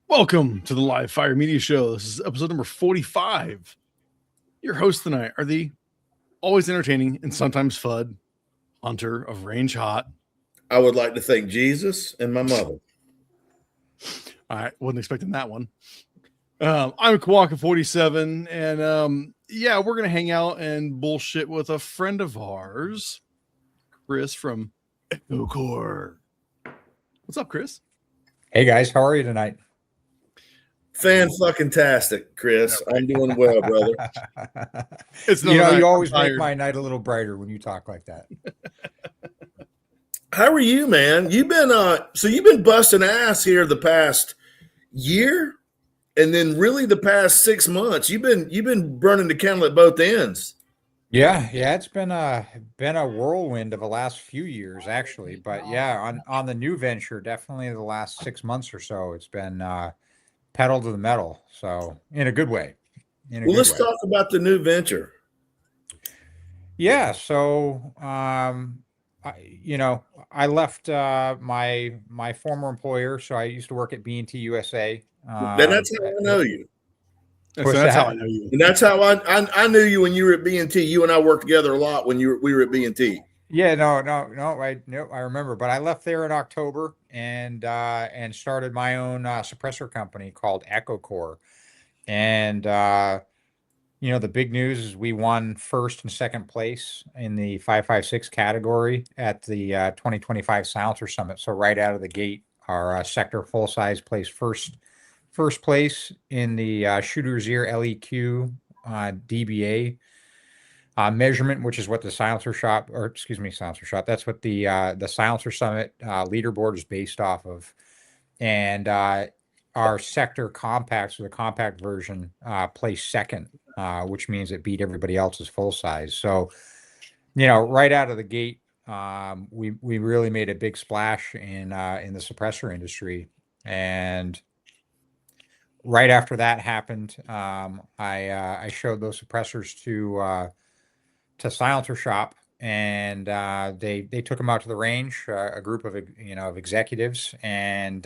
Welcome to the Live Fire Media Show. This is episode number 45. Your hosts tonight are the always entertaining and sometimes FUD Hunter of Range Hot. I would like to thank Jesus and my mother. All right, wasn't expecting that one. I'm Kawaka47, and we're gonna hang out and bullshit with a friend of ours, Chris from EchoCore. What's up, Chris? Hey guys, how are you tonight? Fan-fucking-tastic, Chris. I'm doing well, brother. You always make my night a little brighter when you talk like that. How are you, man? You've been busting ass here the past year, and then really the past 6 months. You've been burning the candle at both ends. Yeah, it's been a whirlwind of the last few years, actually. But yeah, on the new venture, definitely the last 6 months or so, it's been pedal to the metal. So in a good way. Let's talk about the new venture. Yeah. So I left my former employer. So I used to work at B&T USA. And that's how I know you. That's how I know you. And that's how I knew you when you were at B&T. You and I worked together a lot when we were at B&T. Yeah, no, I remember. But I left there in October and started my own suppressor company called EchoCore. And the big news is we won first and second place in the 5.56 category at the 2025 Silencer Summit. So right out of the gate, our sector full size placed first place in the Shooter's Ear LEQ DBA measurement, which is what the Silencer Shop. That's what the Silencer Summit leaderboard is based off of. And our sector compacts, or the compact version, placed second, which means it beat everybody else's full size. So, right out of the gate, we really made a big splash in the suppressor industry. And right after that happened, I showed those suppressors to Silencer Shop, and they took them out to the range, a group of executives, and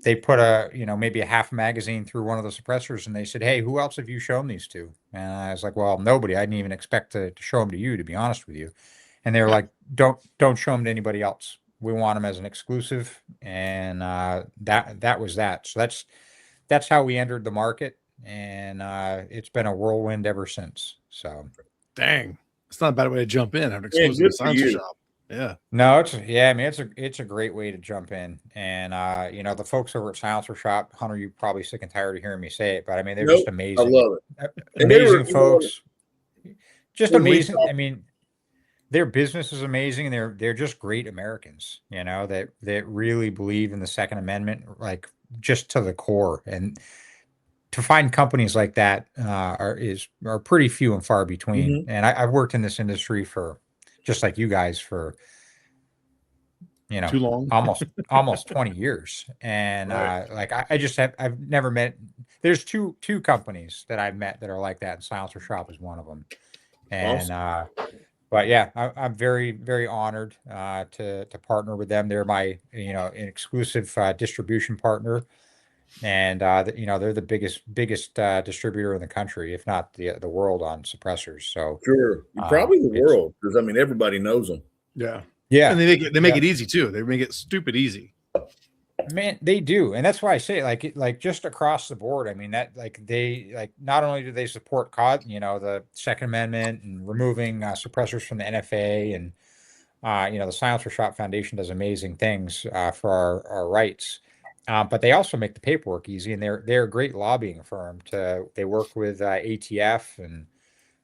they put maybe a half magazine through one of the suppressors, and they said, "Hey, who else have you shown these to?" And I was like, "Well, nobody. I didn't even expect to show them to you, to be honest with you." And they were like, "Don't show them to anybody else. We want them as an exclusive." And that was that. So that's how we entered the market, and it's been a whirlwind ever since. So, dang, it's not a bad way to jump in. Have an exclusive Silencer Shop. Yeah. No, it's a great way to jump in. And the folks over at Silencer Shop, Hunter, you're probably sick and tired of hearing me say it, but I mean, they're just amazing. I love it. Amazing folks. Just amazing. I mean, their business is amazing, and they're just great Americans, that really believe in the Second Amendment, like just to the core. And to find companies like that are pretty few and far between. Mm-hmm. And I've worked in this industry for, just like you guys, for too long, almost 20 years. And right. I've never met, there's two companies that I've met that are like that, and Silencer Shop is one of them. And awesome. But yeah, I'm very, very honored to partner with them. They're my an exclusive distribution partner, and they're the biggest distributor in the country, if not the world, on suppressors. So sure, probably the world, because I mean everybody knows them. Yeah, and they make it easy too. They make it stupid easy. Man, they do, and that's why I say like just across the board. I mean that they not only do they support the Second Amendment and removing suppressors from the NFA, and the Silencer Shop Foundation does amazing things for our rights. But they also make the paperwork easy, and they're a great lobbying firm. They work with ATF and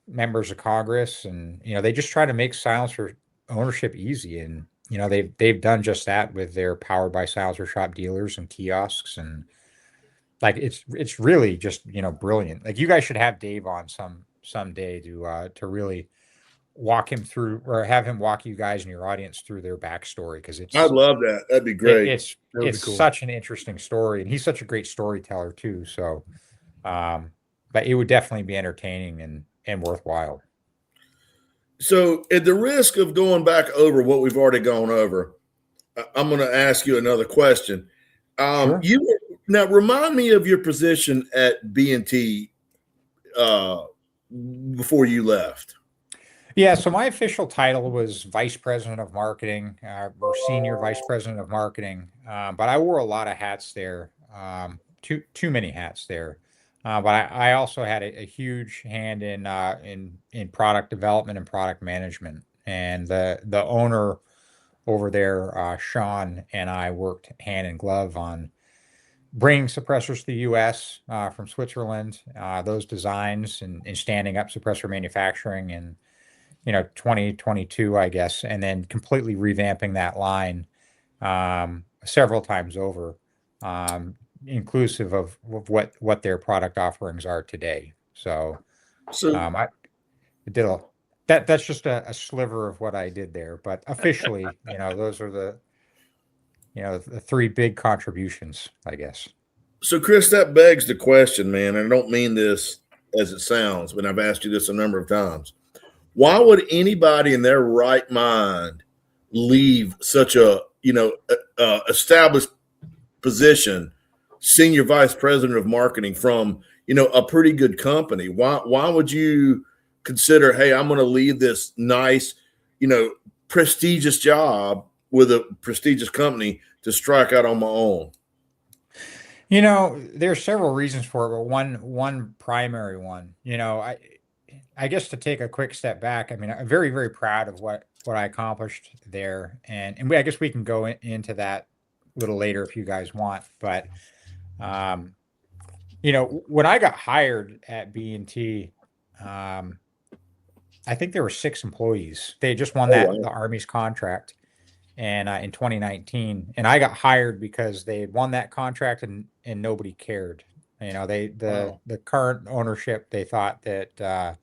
members of Congress, and they just try to make silencer ownership easy. And they've done just that with their Powered by Silencer Shop dealers and kiosks, and like it's really just brilliant. Like, you guys should have Dave on someday to really walk him through, or have him walk you guys and your audience through their backstory, because I'd love that. That'd be great. It's cool. Such an interesting story, and he's such a great storyteller too. So, but it would definitely be entertaining and worthwhile. So, at the risk of going back over what we've already gone over, I'm going to ask you another question. Sure. Now remind me of your position at B&T before you left. Yeah, so my official title was vice president of marketing, or senior vice president of marketing, but I wore a lot of hats there, too many hats there. But I also had a huge hand in product development and product management. And the owner over there, Sean, and I worked hand in glove on bringing suppressors to the U.S. From Switzerland, those designs and standing up suppressor manufacturing in 2022, I guess, and then completely revamping that line several times over, inclusive of what their product offerings are today. So So I did that's just a sliver of what I did there, but officially, those are the three big contributions, I guess. So, Chris, that begs the question, man. And I don't mean this as it sounds, but I've asked you this a number of times. Why would anybody in their right mind leave such a established position, senior vice president of marketing from a pretty good company? Why would you consider, hey, I'm going to leave this nice, prestigious job with a prestigious company to strike out on my own? There are several reasons for it, but one primary one, I guess to take a quick step back, I mean, I'm very, very proud of what I accomplished there, and I guess we can go into that a little later if you guys want. But when I got hired at B&T, I think there were 6 employees. They had just won Oh, wow. the Army's contract, and in 2019, and I got hired because they had won that contract and nobody cared. Wow. The current ownership, they thought that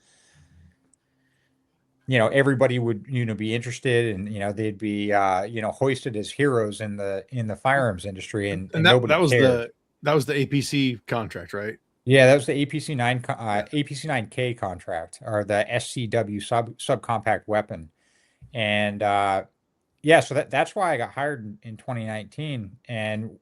everybody would be interested, and they'd be hoisted as heroes in the firearms industry, and And nobody cared. that was the APC contract, right? Yeah, that was the APC 9K contract, or the SCW subcompact weapon. And yeah, so that's why I got hired in 2019. And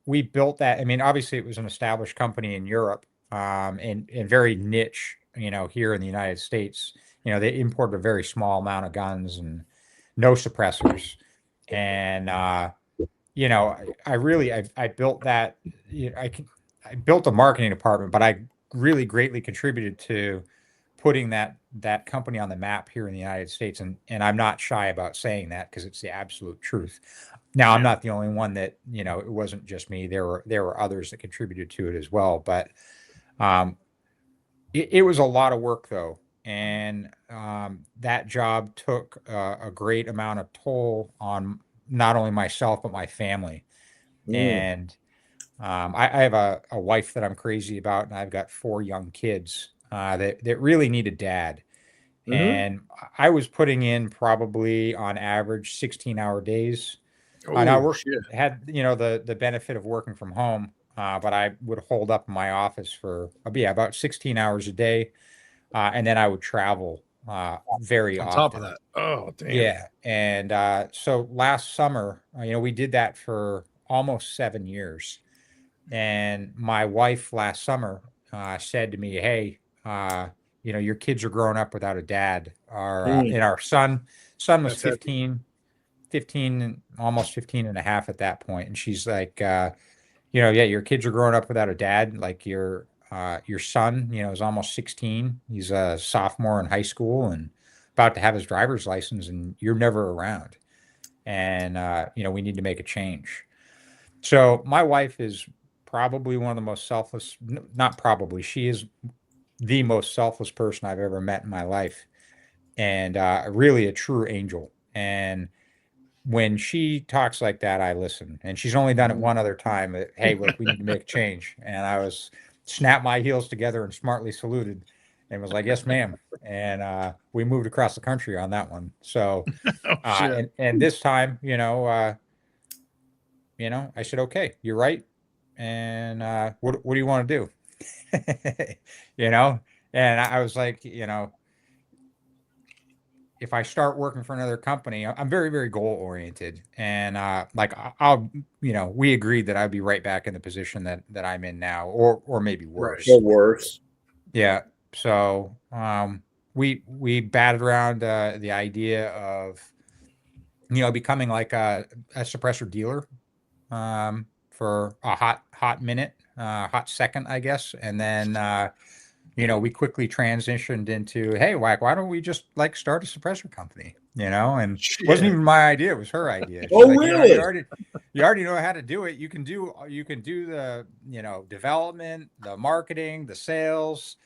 we built that. I mean, obviously it was an established company in Europe, and very niche, here in the United States. They imported a very small amount of guns and no suppressors. And I built that. I built a marketing department, but I really greatly contributed to putting that company on the map here in the United States. And I'm not shy about saying that because it's the absolute truth. Now, I'm not the only one that, it wasn't just me. There were others that contributed to it as well. But it was a lot of work, though. And that job took a great amount of toll on not only myself, but my family. And I have a wife that I'm crazy about, and I've got 4 young kids that really need a dad. And I was putting in probably on average 16-hour days. Now Oh shit. had the benefit of working from home, but I would hold up in my office for about 16 hours a day, and then I would travel very On top of often. that. Oh damn. Yeah, and so last summer, we did that for almost 7 years. And my wife last summer said to me, "Hey, your kids are growing up without a dad." And our son was That's heavy. 15, almost 15 and a half at that point. And she's like, yeah, your kids are growing up without a dad. Like your son, is almost 16. He's a sophomore in high school and about to have his driver's license, and you're never around. And we need to make a change. So my wife is probably one of the most selfless, not probably, she is the most selfless person I've ever met in my life, and really a true angel. And when she talks like that, I listen. And she's only done it one other time. Hey, look, we need to make a change. And I was snapped my heels together and smartly saluted and was like, yes, ma'am. And we moved across the country on that one. So, Oh shit. and this time, I said, okay, you're right. And what do you want to do? you know, and I was like, if I start working for another company, I'm very, very goal oriented. And like I'll, we agreed that I'd be right back in the position that I'm in now, or maybe worse. Or worse. Yeah. So we batted around the idea of, becoming like a suppressor dealer for a hot minute, hot second, I guess. And then we quickly transitioned into, hey, why don't we just like start a suppressor company? And it wasn't Shit. even my idea; it was her idea. She's Oh, like, really? you already know how to do it. You can do the development, the marketing, the sales,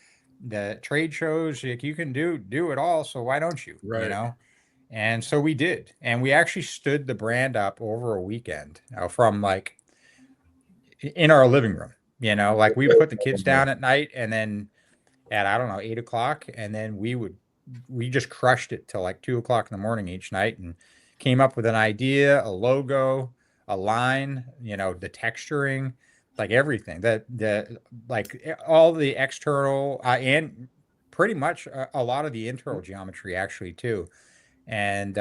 the trade shows. You can do it all. So why don't you? Right. And so we did, and we actually stood the brand up over a weekend from like in our living room. Like we put the kids down at night, and then at I don't know 8 o'clock, and then we just crushed it till like 2 o'clock in the morning each night, and came up with an idea, a logo, a line, the texturing, like everything that like all the external and pretty much a lot of the internal geometry actually too, and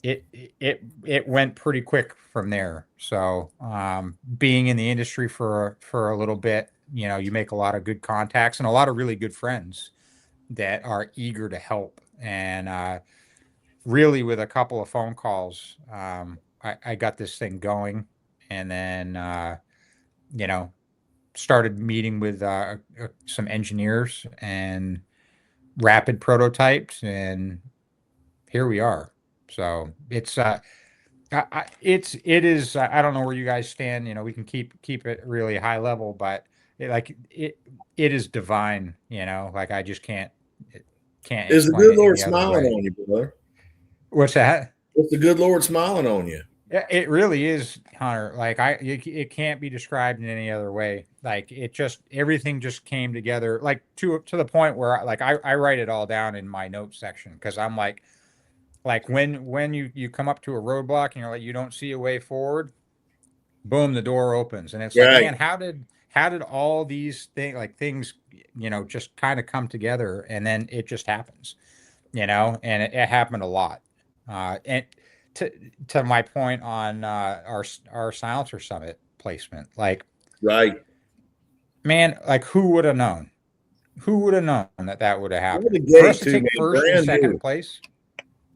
it went pretty quick from there. So being in the industry for a little bit, you make a lot of good contacts and a lot of really good friends that are eager to help. And really, with a couple of phone calls, I got this thing going, and then started meeting with some engineers and rapid prototypes, and here we are. So it's it is. I don't know where you guys stand. We can keep it really high level, but it is divine. Like I just can't Is the explain good it Lord any other smiling way. on you, brother? What's that? Is the good Lord smiling on you? Yeah, it really is, Hunter. Like it can't be described in any other way. Like everything just came together. Like to the point where I write it all down in my notes section because I'm like when you come up to a roadblock and you're like you don't see a way forward, boom, the door opens, and it's like, Right. man, how did all these things just kind of come together, and then it just happens, and it happened a lot, and to my point on our silencer summit placement, like, Right. man, like who would have known? Who would have known that would have What a happened for us gate to too, take man. first and Brand second new. place?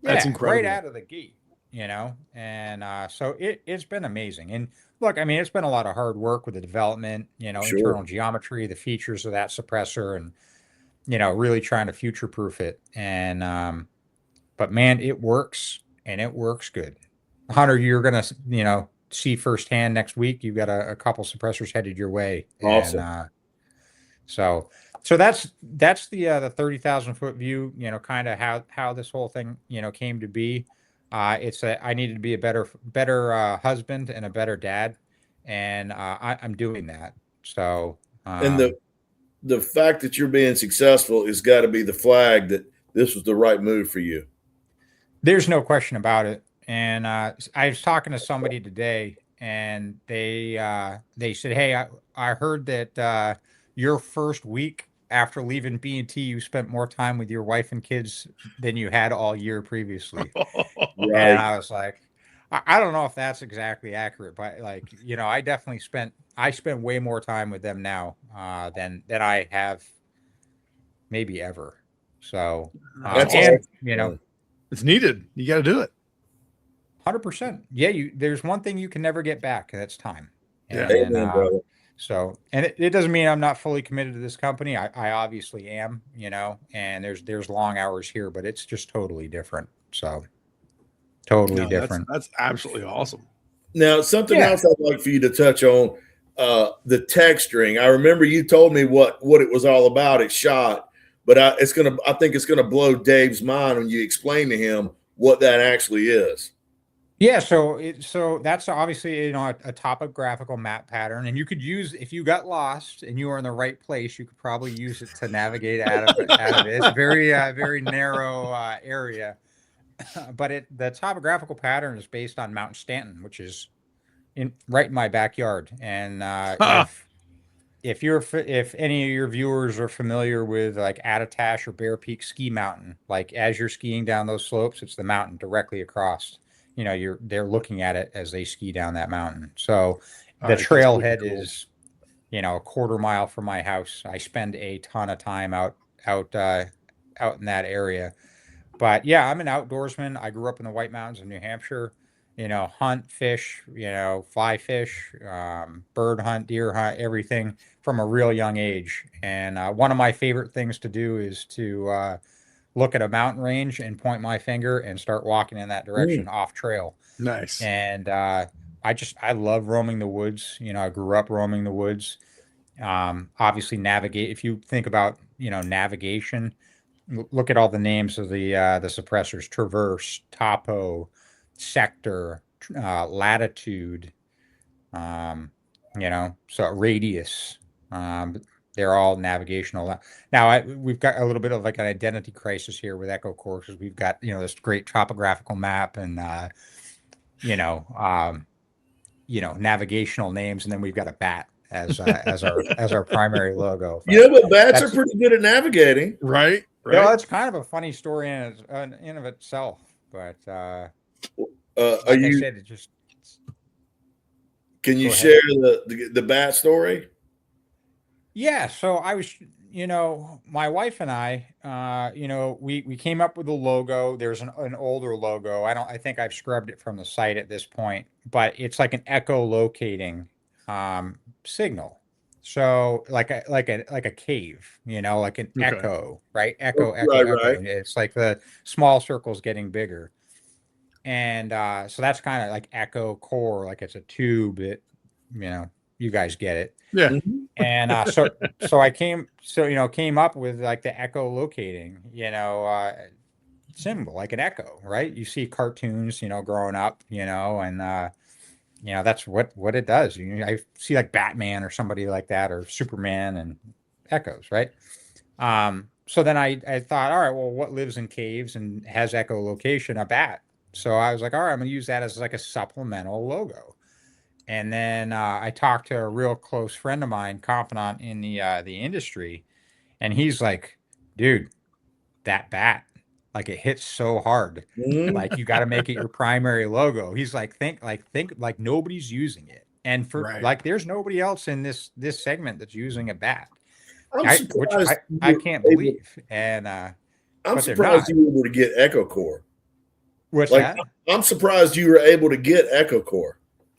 That's Yeah, right incredible. out of the gate, and so it's been amazing. And look, I mean, it's been a lot of hard work with the development, Sure. internal geometry, the features of that suppressor, and really trying to future proof it. And but man, it works, and it works good. Hunter, you're gonna see firsthand next week. You've got a couple suppressors headed your way, and Awesome. so that's the 30,000 foot view, kind of how this whole thing, came to be. I needed to be a better husband and a better dad, and I'm doing that. So And the fact that you're being successful has got to be the flag that this was the right move for you. there's no question about it. And I was talking to somebody today, and they said, "Hey, I heard that your first week after leaving B&T, you spent more time with your wife and kids than you had all year previously." And Right. I was like, I don't know if that's exactly accurate, but like, I spend way more time with them now than I have maybe ever. So, That's That's awesome. and awesome. It's needed. You got to do it. 100%. Yeah, there's one thing you can never get back, and that's time. Yeah. And Amen, brother. so, and it doesn't mean I'm not fully committed to this company. I obviously am, and there's long hours here, but it's just totally different. So, totally No, different. that's absolutely awesome. Now, something Yeah. else I'd like for you to touch on, the texturing. I remember you told me what it was all about at SHOT, but I think it's gonna blow Dave's mind when you explain to him what that actually is. Yeah, so that's obviously a topographical map pattern, and you could use if you got lost and you were in the right place, you could probably use it to navigate out of it. It's a very narrow area, but the topographical pattern is based on Mount Stanton, which is right in my backyard, and Ha! if any of your viewers are familiar with like Attitash or Bear Peak Ski Mountain, like as you're skiing down those slopes, it's the mountain directly across. They're looking at it as they ski down that mountain. So All the right, that's pretty trailhead cool. is, a quarter mile from my house. I spend a ton of time out in that area. But yeah, I'm an outdoorsman. I grew up in the White Mountains of New Hampshire. Hunt, fish, fly fish, bird hunt, deer hunt, everything from a real young age. And one of my favorite things to do is to look at a mountain range and point my finger and start walking in that direction Mm. off trail. Nice. And I love roaming the woods. I grew up roaming the woods. Obviously navigate. If you think about, navigation, look at all the names of the suppressors: traverse, topo, sector, latitude, so radius. Um, they're all navigational. Now we've got a little bit of like an identity crisis here with EchoCore because we've got this great topographical map and navigational names, and then we've got a bat as our primary logo. But Yeah, but bats are that's pretty good at navigating. Right. that's kind of a funny story in of itself. But Are like I you? said, it just Can you go ahead. share the bat story? Yeah, so I was, my wife and I, we came up with a logo. There's an older logo. I think I've scrubbed it from the site at this point, but it's like an echolocating signal. So like a cave, like an Okay. echo, right? Echo, echo, Right, echo. right. It's like the small circles getting bigger. And so that's kind of like echo core, like it's a tube that, you guys get it. Yeah. Mhm. And so I came up with like the echolocating, symbol, like an echo, right? You see cartoons, growing up, and that's what it does. I see like Batman or somebody like that, or Superman, and echoes, right? So then I thought, all right, well, what lives in caves and has echolocation? A bat. So I was like, all right, I'm gonna use that as like a supplemental logo. And then I talked to a real close friend of mine, confidant in the industry, and he's like, "Dude, that bat, like it hits so hard, Mhm. like you got to make it your primary logo." He's like, think like nobody's using it, and for Right. like, there's nobody else in this segment that's using a bat. I'm Which surprised you I were can't able. believe, and I'm but they're surprised not. you were able to get EchoCore. What's Like that? I'm surprised you were able to get EchoCore.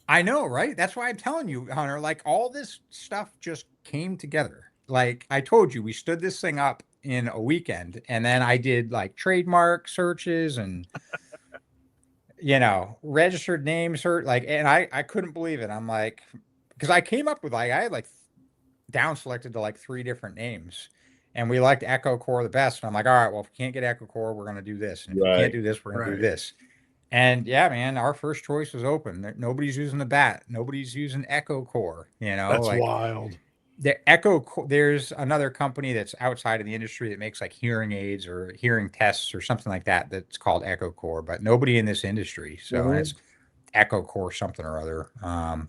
I know, right? That's why I'm telling you, Hunter, like all this stuff just came together. Like I told you, we stood this thing up in a weekend, and then I did like trademark searches and registered name search, like, and I couldn't believe it. I'm like, because I came up with like I had like down selected to like 3 different names. And we liked Echo Core the best. And I'm like, all right, well, if we can't get Echo Core, we're gonna do this. And if we can't Right. do this, we're gonna do Right. this. And yeah, man, our first choice was open. Nobody's using the bat. Nobody's using Echo Core. That's Like wild. there's another company that's outside of the industry that makes like hearing aids or hearing tests or something like that. That's called Echo Core, but nobody in this industry. So, and Mhm. it's Echo Core something or other.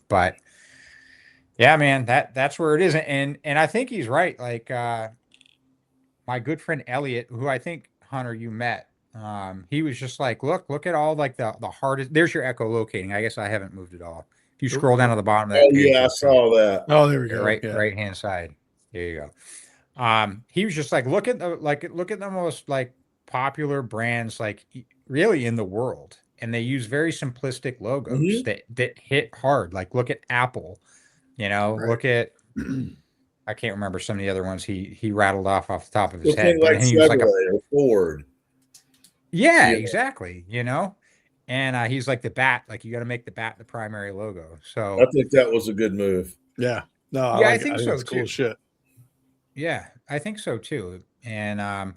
But yeah, man, that's where it is. And I think he's right. Like my good friend Elliot, who I think, Hunter, you met. He was just like, look at all like the hardest. There's your echolocating. I guess I haven't moved it all. If you Oop, scroll down nope. to the bottom of Oh that page, yeah, I you'll see it. saw that. Oh, there we Your go. Yeah. right hand side. There you go. He was just like, look at the most like popular brands like really in the world, and they use very simplistic logos Mhm. that hit hard. Like look at Apple. Right. Look at I can't remember some of the other ones he rattled off the top of his So head, think but like he was like a Chevrolet or Ford. yeah, Yeah. exactly. And he's like the bat, like you got to make the bat the primary logo. I So think that was a good move. Yeah. No, I yeah, I like it. I think think so that's cool too. as shit. Yeah, I think so too. And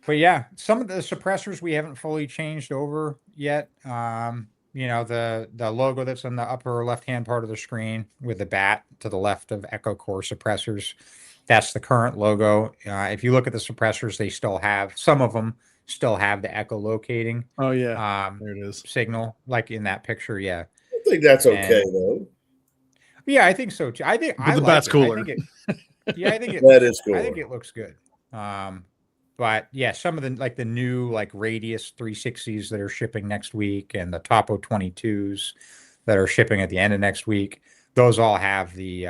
but yeah, some of the suppressors we haven't fully changed over yet. The logo that's in the upper left hand part of the screen with the bat to the left of EchoCore Suppressors, that's the current logo. If you look at the suppressors, they still have some of them still have the echolocating Oh yeah. um, There it is. signal, like in that picture. Yeah, I think that's okay and though. Yeah, I think so too. I think But I the like bat's it. cooler. I think it That looks, is I think cool. it looks good. But yeah, some of the like the new like Radius 360s that are shipping next week and the Topo 22s that are shipping at the end of next week, those all have the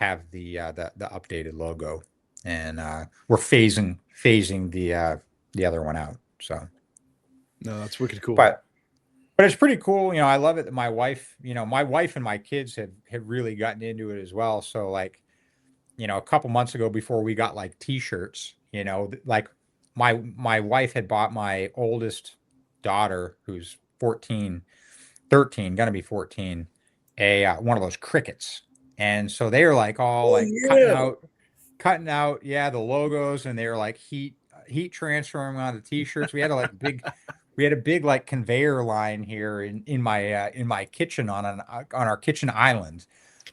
updated logo, and we're phasing the other one out. So, No, that's wicked cool. but it's pretty cool. I love it that my wife and my kids have really gotten into it as well. So like, a couple months ago before we got like t-shirts, like my wife had bought my oldest daughter, who's 13, gonna be 14, a one of those crickets. And so they were like all Oh like yeah. cutting out, yeah, the logos, and they were like heat transferring on the t-shirts. We had a big like conveyor line here in my kitchen on our kitchen island,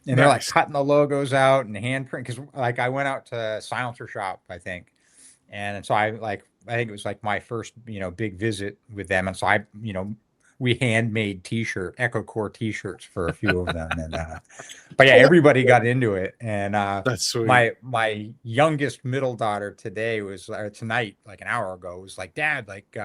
and they're like Nice. cutting the logos out and handprint, because like I went out to Silencer Shop, I think, and so I think it was like my first big visit with them, and so we handmade EchoCore t-shirts for a few of them, and but yeah, everybody got into it, and That's sweet. my youngest middle daughter tonight, like an hour ago, was like, Dad, like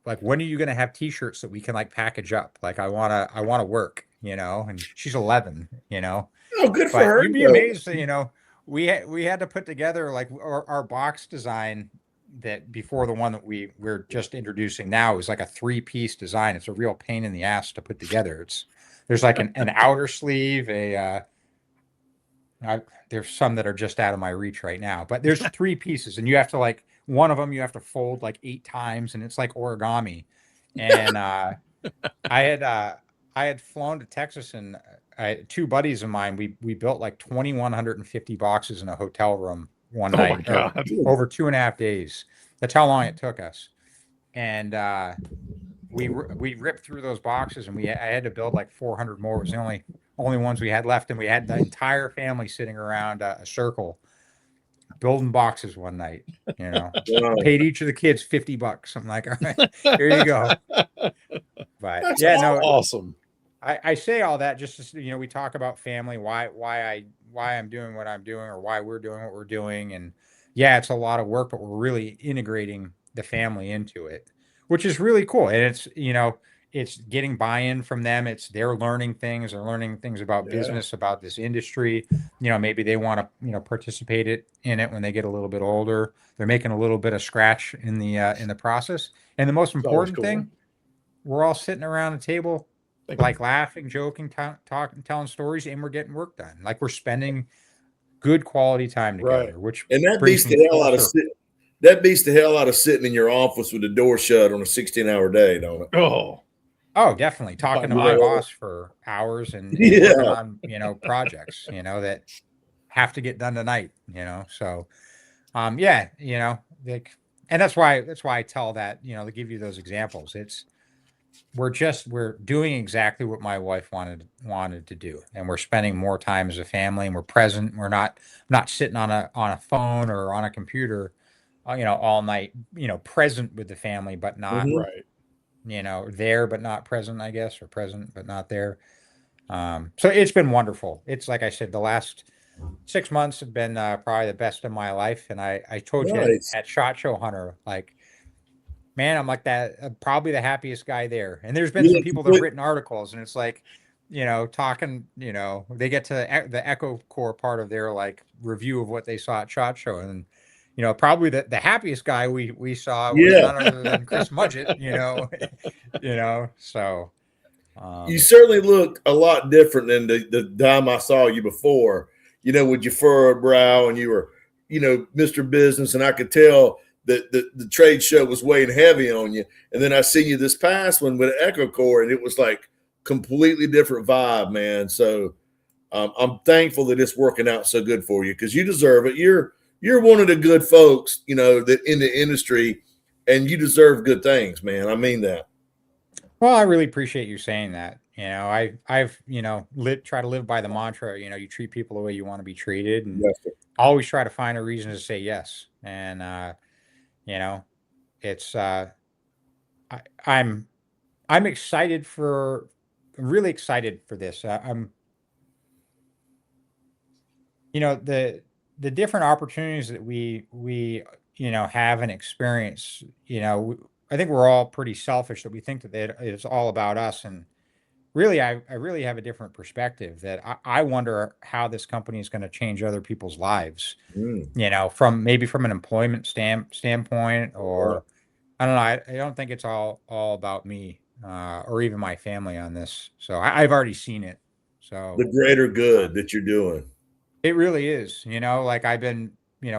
like when are you gonna have t-shirts that we can like package up? Like I wanna work, and she's 11, Oh, good for but her. you'd be amazed that, we had to put together like our box design, that before the one that we're just introducing now is like a 3-piece design. It's a real pain in the ass to put together. There's like an outer sleeve, there's some that are just out of my reach right now, but there's 3 pieces, and you have to like one of them you have to fold like 8 times, and it's like origami. And I had uh, I had flown to Texas, and 2 buddies of mine, we built like 2,150 boxes in a hotel room one Oh my night, or god. over 2.5 days. That's how long it took us. And we ripped through those boxes, and I had to build like 400 more. It was the only ones we had left, and we had the entire family sitting around a circle building boxes one night. Wow. Paid each of the kids $50. I'm like, all right, here you go. But That's yeah, no, Awesome. I say all that just to, we talk about family, why I'm doing what I'm doing, or why we're doing what we're doing. And yeah, it's a lot of work, but we're really integrating the family into it, which is really cool. And it's getting buy-in from them. It's they're learning things. They're learning things about Yeah. business, about this industry. Maybe they want to, participate in it when they get a little bit older. They're making a little bit of scratch in the process. And the most It's always important cool. thing, we're all sitting around a table, Thank you. like laughing, joking, talking, telling stories, and we're getting work done. Like we're spending good quality time together, Right. which And that brings beats me the hell full out of circle. that beats the hell out of sitting in your office with the door shut on a 16-hour day, don't it? Oh, Oh, definitely talking to my miles. boss for hours and working Yeah. on projects that have to get done tonight. So yeah, like, and that's why I tell that, to give you those examples. We're doing exactly what my wife wanted to do, and we're spending more time as a family, and we're present. We're not sitting on a phone or on a computer, all night, present with the family, but not, Mhm. Right. there, but not present, I guess, or present, but not there. So it's been wonderful. It's like I said, the last 6 months have been probably the best of my life. And I told you Nice. at SHOT Show Hunter, like, man, I'm like that, probably the happiest guy there. And there's been You some look people that have complete- written articles, and it's like, talking, they get to the Echo Core part of their like review of what they saw at SHOT Show. And, probably the happiest guy we saw was Yeah. none other than Chris Mudgett, so. You certainly look a lot different than the time I saw you before, with your furrowed brow, and you were, Mr. Business, and I could tell that the trade show was weighing heavy on you. And then I see you this past one with EchoCore, and it was like completely different vibe, man. So I'm thankful that it's working out so good for you, because you deserve it. You're one of the good folks, that in the industry, and you deserve good things, man. I mean that. Well, I really appreciate you saying that. I've try to live by the mantra, you treat people the way you want to be treated, and Yes, sir. always try to find a reason to say yes. And you know, it's I, I'm I'm excited for really excited for this. The different opportunities that we have and experience. I think we're all pretty selfish that we think that it's all about us, and really, I really have a different perspective that I wonder how this company is going to change other people's lives. Mm. From an employment standpoint, or I don't know. I don't think it's all about me or even my family on this. So I've already seen it. So The greater good that you're doing. it really is. Like I've been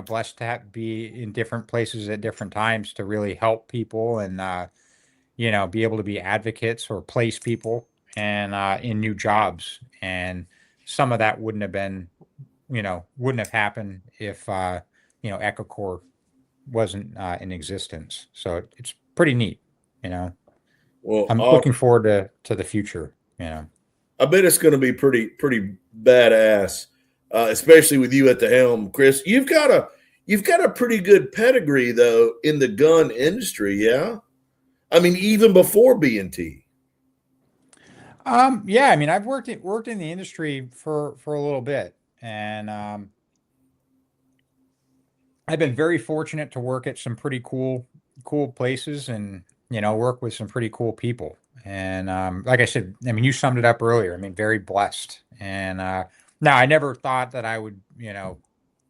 blessed to be in different places at different times to really help people and be able to be advocates or place people and in new jobs. And some of that wouldn't have happened if EchoCore wasn't in existence. So it's pretty neat. Well, I'm looking forward to the future. I bet it's going to be pretty badass, especially with you at the helm, Chris. You've got a pretty good pedigree though in the gun industry, yeah. I mean, even before B&T. Yeah. I mean, I've worked in the industry for a little bit, and I've been very fortunate to work at some pretty cool places, and work with some pretty cool people. And like I said, I mean, you summed it up earlier. I mean, very blessed. And now I never thought that I would,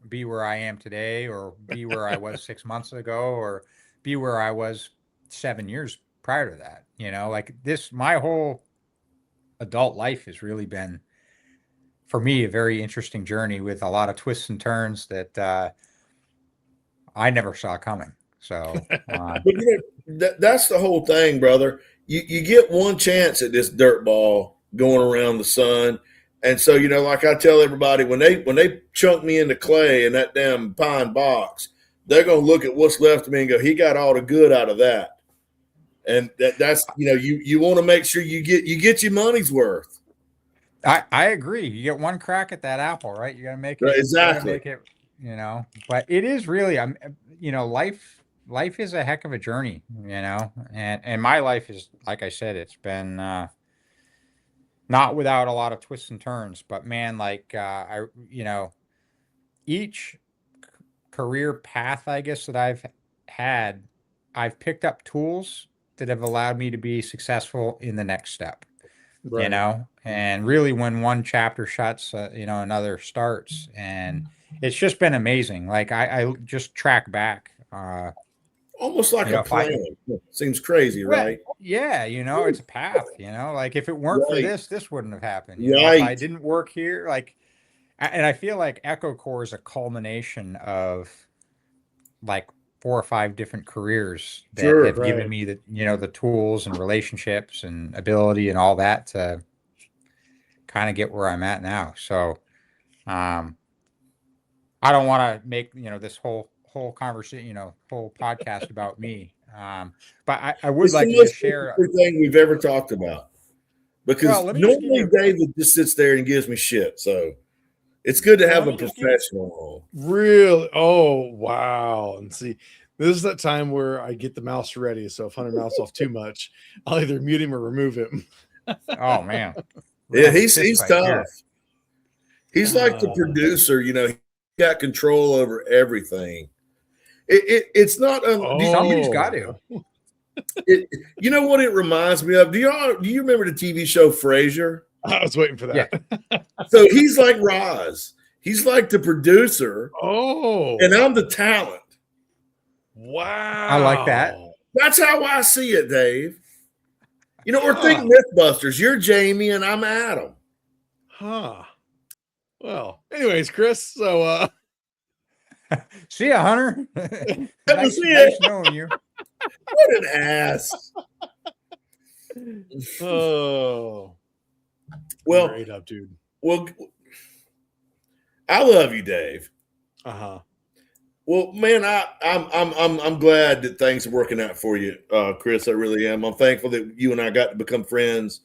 be where I am today, or be where I was 6 months ago, or be where I was 7 years prior to that. Like this, my whole adult life has really been, for me, a very interesting journey with a lot of twists and turns that I never saw coming. So, But that's the whole thing, brother. You get one chance at this dirt ball going around the sun. And so, like I tell everybody, when they chunk me into clay in that damn pine box, they're going to look at what's left of me and go, he got all the good out of that. And that's, you want to make sure you get your money's worth. I agree. You get one crack at that apple, right? You got to make it. Right, exactly. You gotta make it, but it is really, life is a heck of a journey, and my life is, like I said, it's been, not without a lot of twists and turns, but man, like, each career path, I guess, that I've had, I've picked up tools that have allowed me to be successful in the next step. Right. And really when one chapter shuts, another starts, and it's just been amazing. Like I just track back, almost like a plan. Seems crazy, right? Yeah. It's a path, like if it weren't for this wouldn't have happened. Right. If I didn't work here, and I feel like EchoCore is a culmination of like 4 or 5 different careers that have given me the tools and relationships and ability and all that to kind of get where I'm at now. So, I don't want to make, this whole conversation, whole podcast about me. But I would like to just share everything we've ever talked about, because normally David just sits there and gives me shit. So it's good to have a professional. Really? Oh, wow. And see, this is that time where I get the mouse ready. So if Hunter mouths off too much, I'll either mute him or remove him. Oh, man. Yeah, he's tough. Here. He's like the producer, he got control over everything. It's not. Somebody's got to. You know what it reminds me of? Do you remember the TV show Frasier? I was waiting for that. Yeah. So he's like Roz. He's like the producer. Oh. And I'm the talent. Wow. I like that. That's how I see it, Dave. Or think Mythbusters. You're Jamie and I'm Adam. Huh. Well, anyways, Chris, so see ya, Hunter. nice knowing you. What an ass. Oh. Well, great up, dude. Well, I love you, Dave. Uh-huh. Well, man, I'm glad that things are working out for you, Chris. I really am. I'm thankful that you and I got to become friends,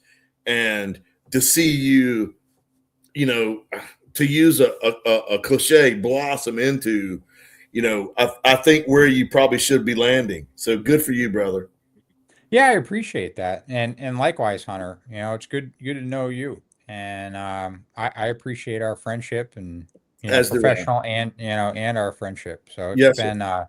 and to see you, to use a cliche, blossom into, I think where you probably should be landing. So good for you, brother. Yeah, I appreciate that. And likewise, Hunter, it's good to know you. And I appreciate our friendship and As do I. professional and and our friendship. So it's Yes, sir. been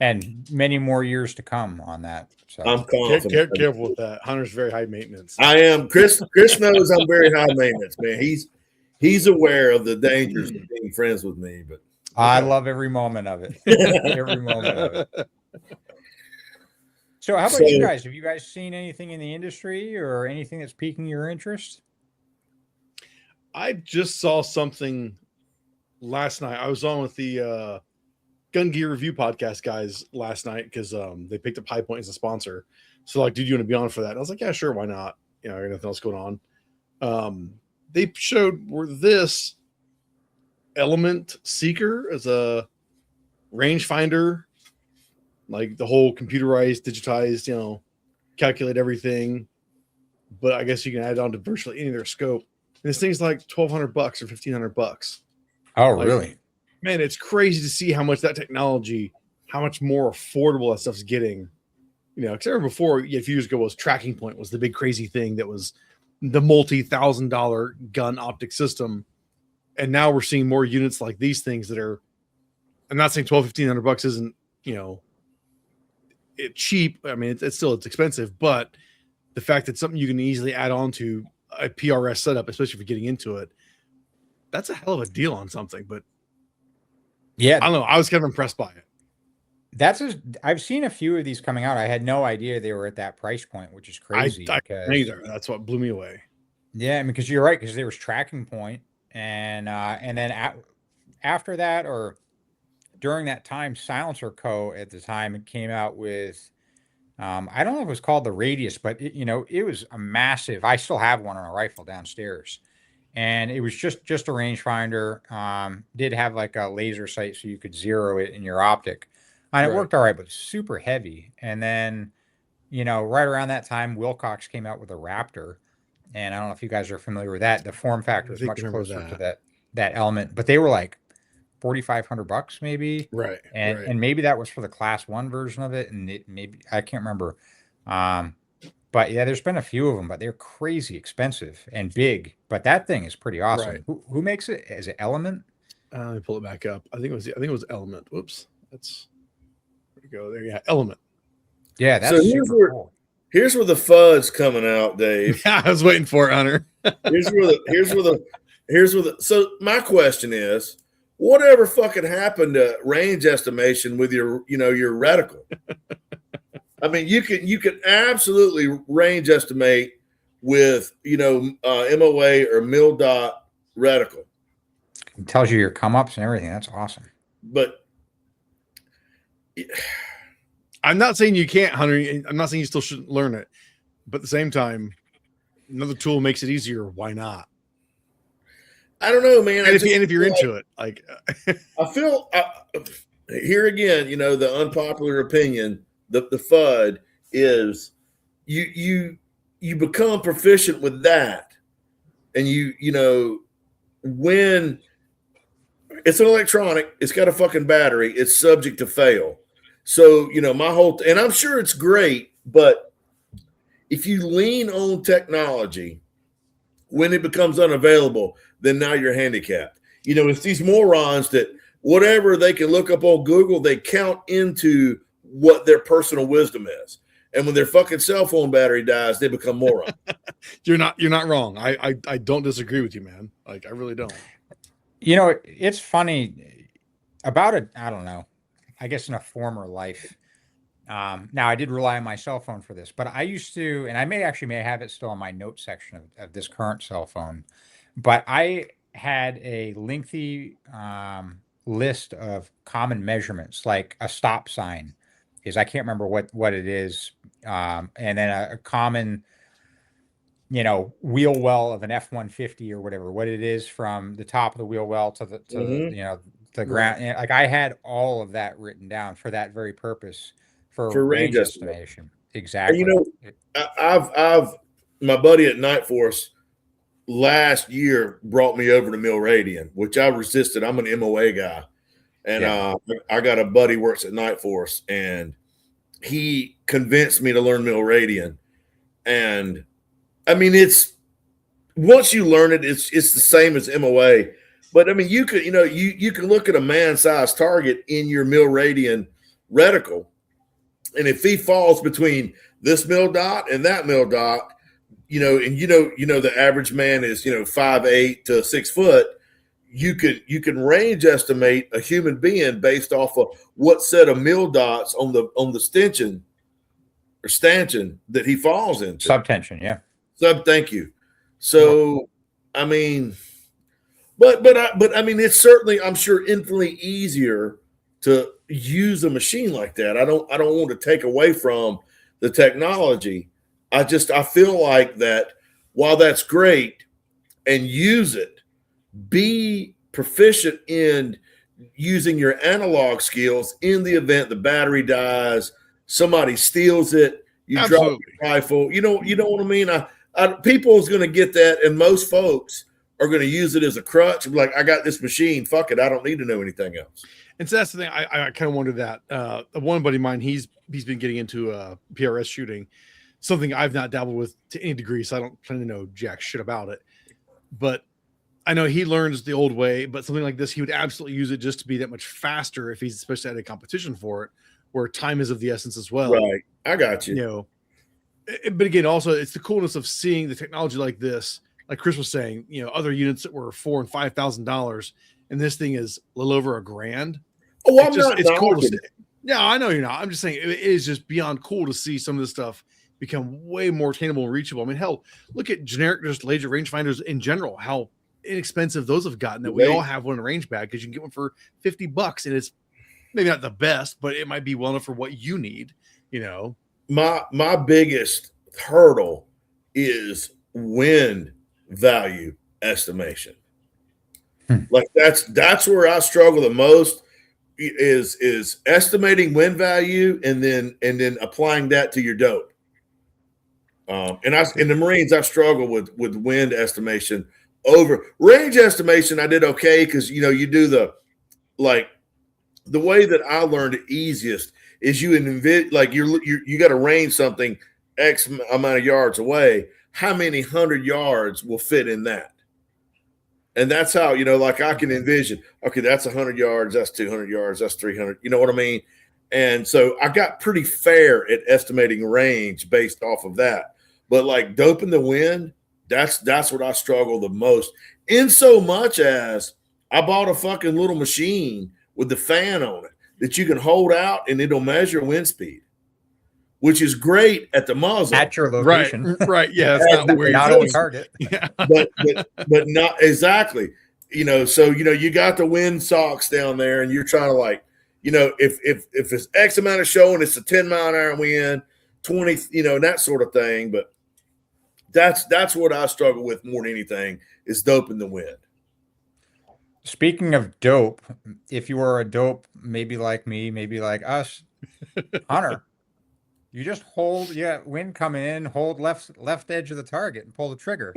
and many more years to come on that. So I'm confident. Careful with that. Hunter's very high maintenance. I am. Chris knows I'm very high maintenance, man. He's aware of the dangers of being friends with me, but I Okay. love every moment of it. Every moment of it. So how about So- you guys? Have you guys seen anything in the industry or anything that's piquing your interest? I just saw something last night. I was on with the Gun Gear Review podcast guys last night because they picked up High Point as a sponsor. So like, dude, you want to be on for that? And I was like, yeah, sure, why not? I got nothing else going on. They showed where this Element Seeker as a rangefinder, like the whole computerized, digitized, calculate everything. But I guess you can add it on to virtually any of their scope. And this thing's like $1,200 or $1,500. Oh, Like, really? Man, it's crazy to see how much that technology, how much more affordable that stuff's getting. Because I remember before, a few years ago, was Tracking Point was the big crazy thing that was the multi-$1,000 gun optic system. And now we're seeing more units like these things that are, I'm not saying $1,200-$1,500 isn't, it cheap. I mean, it's expensive, but the fact that something you can easily add on to a PRS setup, especially if you're getting into it, that's a hell of a deal on something. But Yeah, I don't know. I was kind of impressed by it. I've seen a few of these coming out. I had no idea they were at that price point, which is crazy. I because neither. That's what blew me away. Yeah, I mean, because you're right, because there was Tracking Point, and then after that or during that time, Silencer Co. at the time it came out with, I don't know if it was called the Radius, but it was a massive. I still have one on a rifle downstairs, and it was just a rangefinder. Did have like a laser sight so you could zero it in your optic, and it Right. worked all right, but super heavy. And then right around that time, Wilcox came out with a Raptor. And I don't know if you guys are familiar with that. The form factor I is think I much remember closer to that. that element, but they were like $4,500 maybe. Right. And maybe that was for the class 1 version of it. And it maybe, I can't remember. But yeah, there's been a few of them, but they're crazy expensive and big. But that thing is pretty awesome. Right. Who makes it? Is it Element? Let me pull it back up. I think it was Element. Whoops. That's where to go there. Yeah, Element. Yeah, that's So here's super where- cool. Here's where the fud's coming out, Dave. Yeah, I was waiting for it, Hunter. Here's where the so my question is, whatever fucking happened to range estimation with your reticle? I mean, you can absolutely range estimate with MOA or mil dot reticle, It tells you your come ups and everything. That's awesome. but I'm not saying you can't, Hunter. I'm not saying you still shouldn't learn it. But at the same time, another tool makes it easier. Why not? I don't know, man. And if you're into it, like I feel here again, the unpopular opinion, the FUD is you become proficient with that, and when it's an electronic, it's got a fucking battery, it's subject to fail. So my whole and I'm sure it's great, but if you lean on technology when it becomes unavailable, then now you're handicapped. It's these morons that whatever they can look up on Google, they count into what their personal wisdom is. And when their fucking cell phone battery dies, they become morons. you're not wrong. I don't disagree with you, man. Like I really don't. It's funny about it. I don't know. I guess in a former life. Now I did rely on my cell phone for this, but I used to, and I may have it still in my notes section of this current cell phone, but I had a lengthy list of common measurements, like a stop sign is, I can't remember what it is. And then a common, wheel well of an F-150 or whatever, what it is from the top of the wheel well to the ground. And like I had all of that written down for that very purpose. For range estimation. Exactly. And, I've my buddy at Night Force last year brought me over to Milradian, which I resisted. I'm an MOA guy. And I got a buddy works at Night Force, and he convinced me to learn mill radian. And I mean, it's once you learn it, it's the same as MOA. But I mean, you could, you can look at a man-sized target in your mill radian reticle, and if he falls between this mill dot and that mill dot, and the average man is 5'8" to 6 foot. You can range estimate a human being based off of what set of mill dots on the stanchion that he falls into. Subtension, yeah. Thank you. So, I mean, but I mean, it's certainly, I'm sure, infinitely easier to use a machine like that. I don't want to take away from the technology. I feel like that while that's great and use it, be proficient in using your analog skills in the event the battery dies, somebody steals it, you Absolutely. drop your rifle. You know what I mean? People's going to get that, and most folks are going to use it as a crutch. Like, I got this machine, fuck it, I don't need to know anything else. And so that's the thing. I kind of wondered that. One buddy of mine, he's been getting into PRS shooting, something I've not dabbled with to any degree, so I don't plan to know jack shit about it. But I know he learns the old way, but something like this, he would absolutely use it just to be that much faster if he's especially at a competition for it, where time is of the essence as well. Right. I got you. But again, also it's the coolness of seeing the technology like this, like Chris was saying, other units that were $4,000 and $5,000, and this thing is a little over $1,000. Oh, it's cool to see. Yeah, I know you're not. I'm just saying it is just beyond cool to see some of this stuff become way more attainable and reachable. I mean, hell, look at generic just laser rangefinders in general, how inexpensive those have gotten, that we all have one in a range bag, because you can get one for $50 and it's maybe not the best, but it might be well enough for what you need. My biggest hurdle is wind value estimation. Like that's where I struggle the most, is estimating wind value and then applying that to your dope. In the Marines, I struggle with wind estimation. Over range estimation, I did okay, because you do the way that I learned it easiest is you got to range something X amount of yards away. How many 100 yards will fit in that? And that's how, I can envision, okay, that's 100 yards, that's 200 yards, that's 300. You know what I mean? And so I got pretty fair at estimating range based off of that. But like doping the wind, that's what I struggle the most. In so much as I bought a fucking little machine with the fan on it that you can hold out and it'll measure wind speed, which is great at the muzzle. At your location. Right. Yeah. That's not where not you're on target. Yeah. but not exactly. So, you got the wind socks down there and you're trying to if it's X amount of showing, it's a 10-mile-an-hour wind, 20, that sort of thing. But that's what I struggle with more than anything, is doping the wind. Speaking of dope, if you were a dope, maybe like me, maybe like us, Hunter, you just hold, wind coming in, hold left edge of the target and pull the trigger.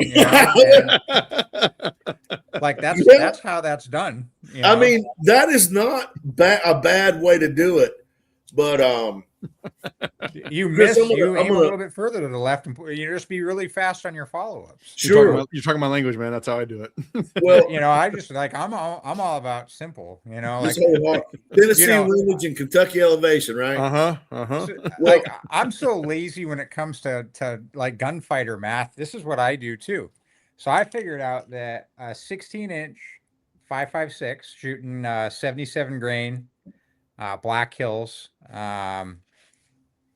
That's how that's done. I mean, that is not a bad way to do it, but you miss, you aim a little bit further to the left, and you just be really fast on your follow-ups. Sure, you're talking my language, man. That's how I do it. Well, I just I'm all about simple. Tennessee windage and Kentucky elevation, right? So, I'm so lazy when it comes to like gunfighter math. This is what I do too. So I figured out that a 16-inch 5.56 shooting 77 grain Black Hills.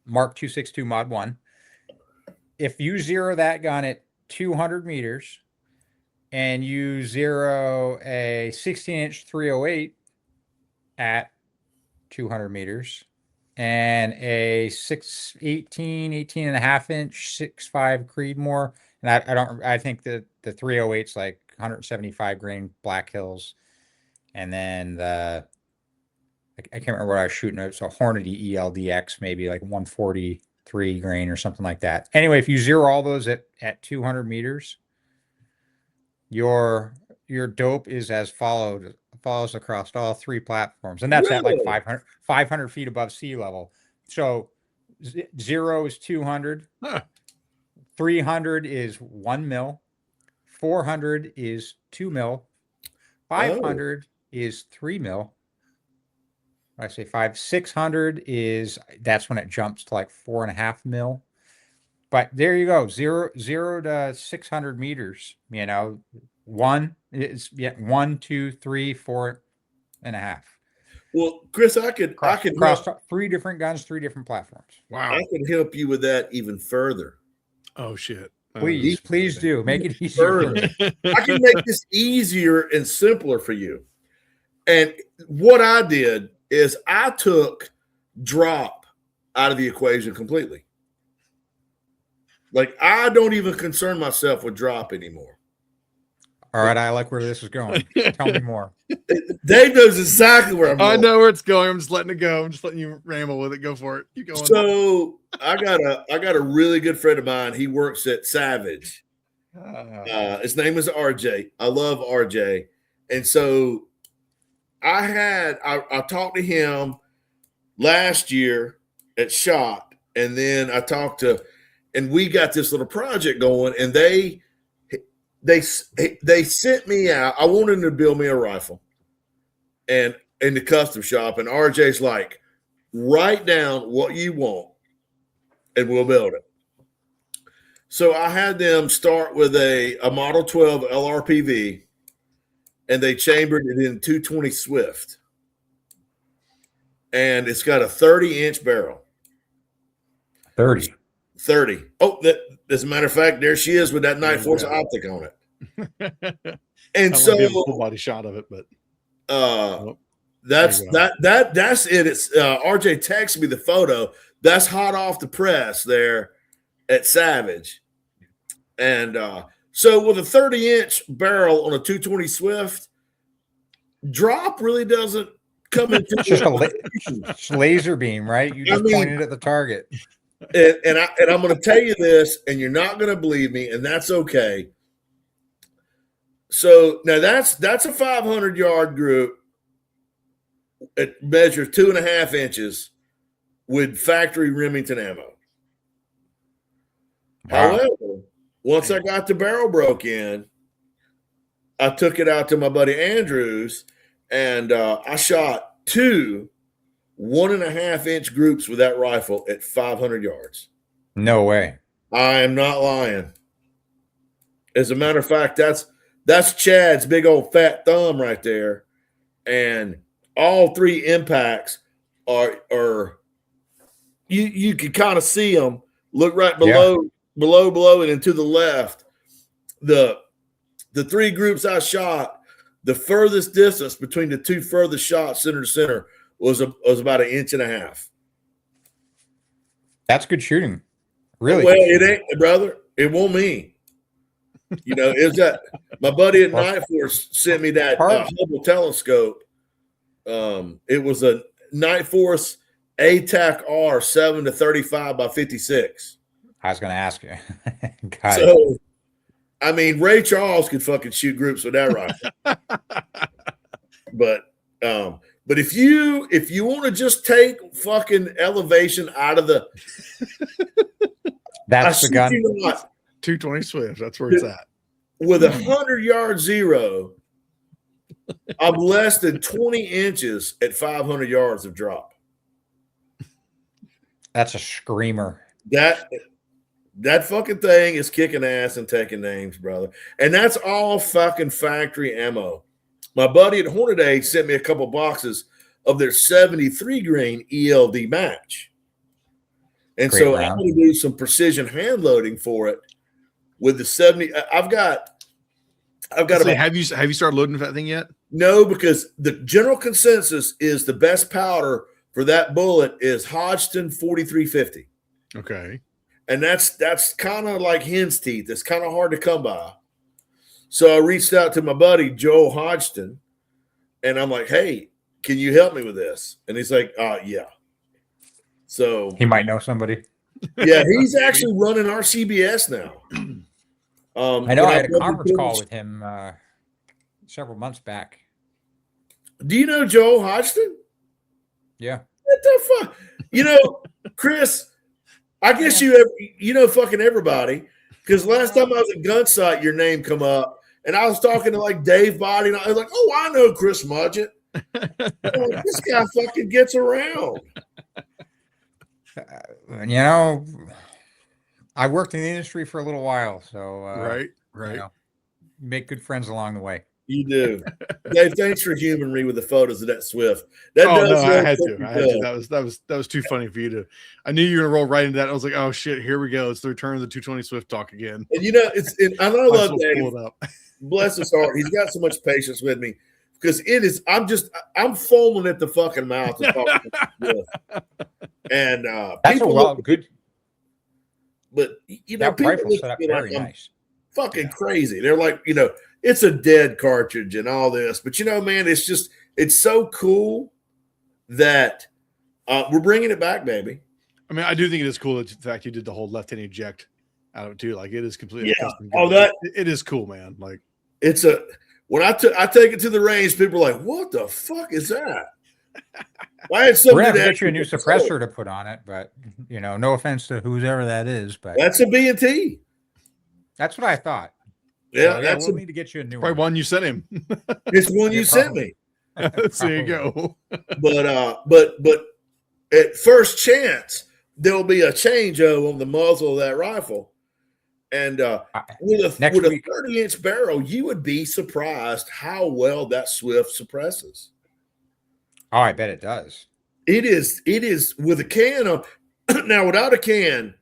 Mark 262 Mod 1. If you zero that gun at 200 meters and you zero a 16-inch 308 at 200 meters and a 18 and a half inch 6.5 Creedmoor, and I think that the 308's like 175 grain Black Hills, and then I can't remember what I was shooting. It's a Hornady ELDX, maybe like 143 grain or something like that. Anyway, if you zero all those at 200 meters, your dope is as follows across all three platforms. And that's at like 500 feet above sea level. So 0 is 200. Huh. 300 is 1 mil. 400 is 2 mil. 500 is 3 mil. I say 600 is, that's when it jumps to like 4.5 mil. But there you go, 0 to 600 meters. One is 1, 2, 3, 4.5. Well, Chris, I could Across 3 different guns, 3 different platforms. Wow. I could help you with that even further. Oh shit. Please do make it easier for me. I can make this easier and simpler for you. And what I did is I took drop out of the equation completely. Like, I don't even concern myself with drop anymore. All right, I like where this is going. Tell me more. Dave knows exactly where I'm going. I know where it's going. I'm just letting it go. I'm just letting you ramble with it. Go for it. Keep going. So I got a really good friend of mine. He works at Savage. His name is RJ. I love RJ. And so I talked to him last year at SHOT, and then I talked to, and we got this little project going, and they sent me out. I wanted them to build me a rifle, and in the custom shop, and RJ's like, write down what you want, and we'll build it. So I had them start with a Model 12 LRPV, and they chambered it in 220 Swift. And it's got a 30-inch barrel. 30. Oh, as a matter of fact, there she is with that Night Force optic on it. And so a full body shot of it, but that's it. It's RJ texted me the photo. That's hot off the press there at Savage. And so with a 30-inch barrel on a 220 Swift, drop really doesn't come into It's just a laser beam, right? You just pointed at the target. And I'm going to tell you this, and you're not going to believe me, and that's okay. So now that's a 500-yard group. It measures 2.5 inches with factory Remington ammo. Wow. However, once I got the barrel broke in, I took it out to my buddy Andrews, and I shot 2 1.5-inch groups with that rifle at 500 yards. No way. I am not lying. As a matter of fact, that's Chad's big old fat thumb right there, and all 3 impacts are you can kind of see them. Look right below, and then to the left. The 3 groups I shot, the furthest distance between the 2 furthest shots center to center was about 1.5 inches. That's good shooting. Really? Well, it ain't, brother. It won't mean. It was that my buddy at Night Force sent me that Hubble telescope. It was a Night Force ATAC-R 7 to 35 by 56. I was going to ask you. So, I mean, Ray Charles could fucking shoot groups with that rifle. But if you want to just take fucking elevation out of the, that's the gun. 220 Swift. That's where it's at. With 100-yard zero, I'm less than 20 inches at 500 yards of drop. That's a screamer. That fucking thing is kicking ass and taking names, brother. And that's all fucking factory ammo. My buddy at Hornady sent me a couple boxes of their 73 grain ELD match. And Great so round. I'm going to do some precision hand loading for it with the 70. I've got have you started loading that thing yet? No, because the general consensus is the best powder for that bullet is Hodgson 4350. Okay. And that's kind of like hen's teeth. It's kind of hard to come by. So I reached out to my buddy, Joe Hodgson, and I'm like, hey, can you help me with this? And he's like, yeah. So he might know somebody. Yeah, he's actually running our CBS now. I know I had a conference call with him several months back. Do you know Joe Hodgson? Yeah. What the fuck? Chris, I guess you know fucking everybody. Because last time I was at Gunsight, your name come up, and I was talking to like Dave Body, and I was like, "Oh, I know Chris Mudgett." Like, this guy fucking gets around. You know, I worked in the industry for a little while, so right. You know, make good friends along the way. You do, Dave. Thanks for humoring me with the photos of that Swift. I had to. That was too funny for you to. I knew you were gonna roll right into that. I was like, oh shit, here we go. It's the return of the 220 Swift talk again. And you know, I love Dave. Pull it up. Bless his heart. He's got so much patience with me because I'm foaming at the fucking mouth to talk to and that's good. But you know, that rifle set up very nice. Fucking crazy. They're like, you know, it's a dead cartridge and all this, but you know, man, it's so cool that we're bringing it back, baby. I mean, I do think it is cool that the fact you did the whole left-hand eject out of it too. Like, it is completely custom. It is cool, man. Like, when I take it to the range, people are like, "What the fuck is that?" I had We're gonna get you a new suppressor to put on it, but you know, no offense to whoever that is, but that's a B&T. That's what I thought. Yeah, we'll need to get you a new one you sent him. It's one you sent me. There you go. But at first chance, there'll be a change-o on the muzzle of that rifle. And with a 30-inch barrel, you would be surprised how well that Swift suppresses. Oh, I bet it does. It is with a can. Now, without a can,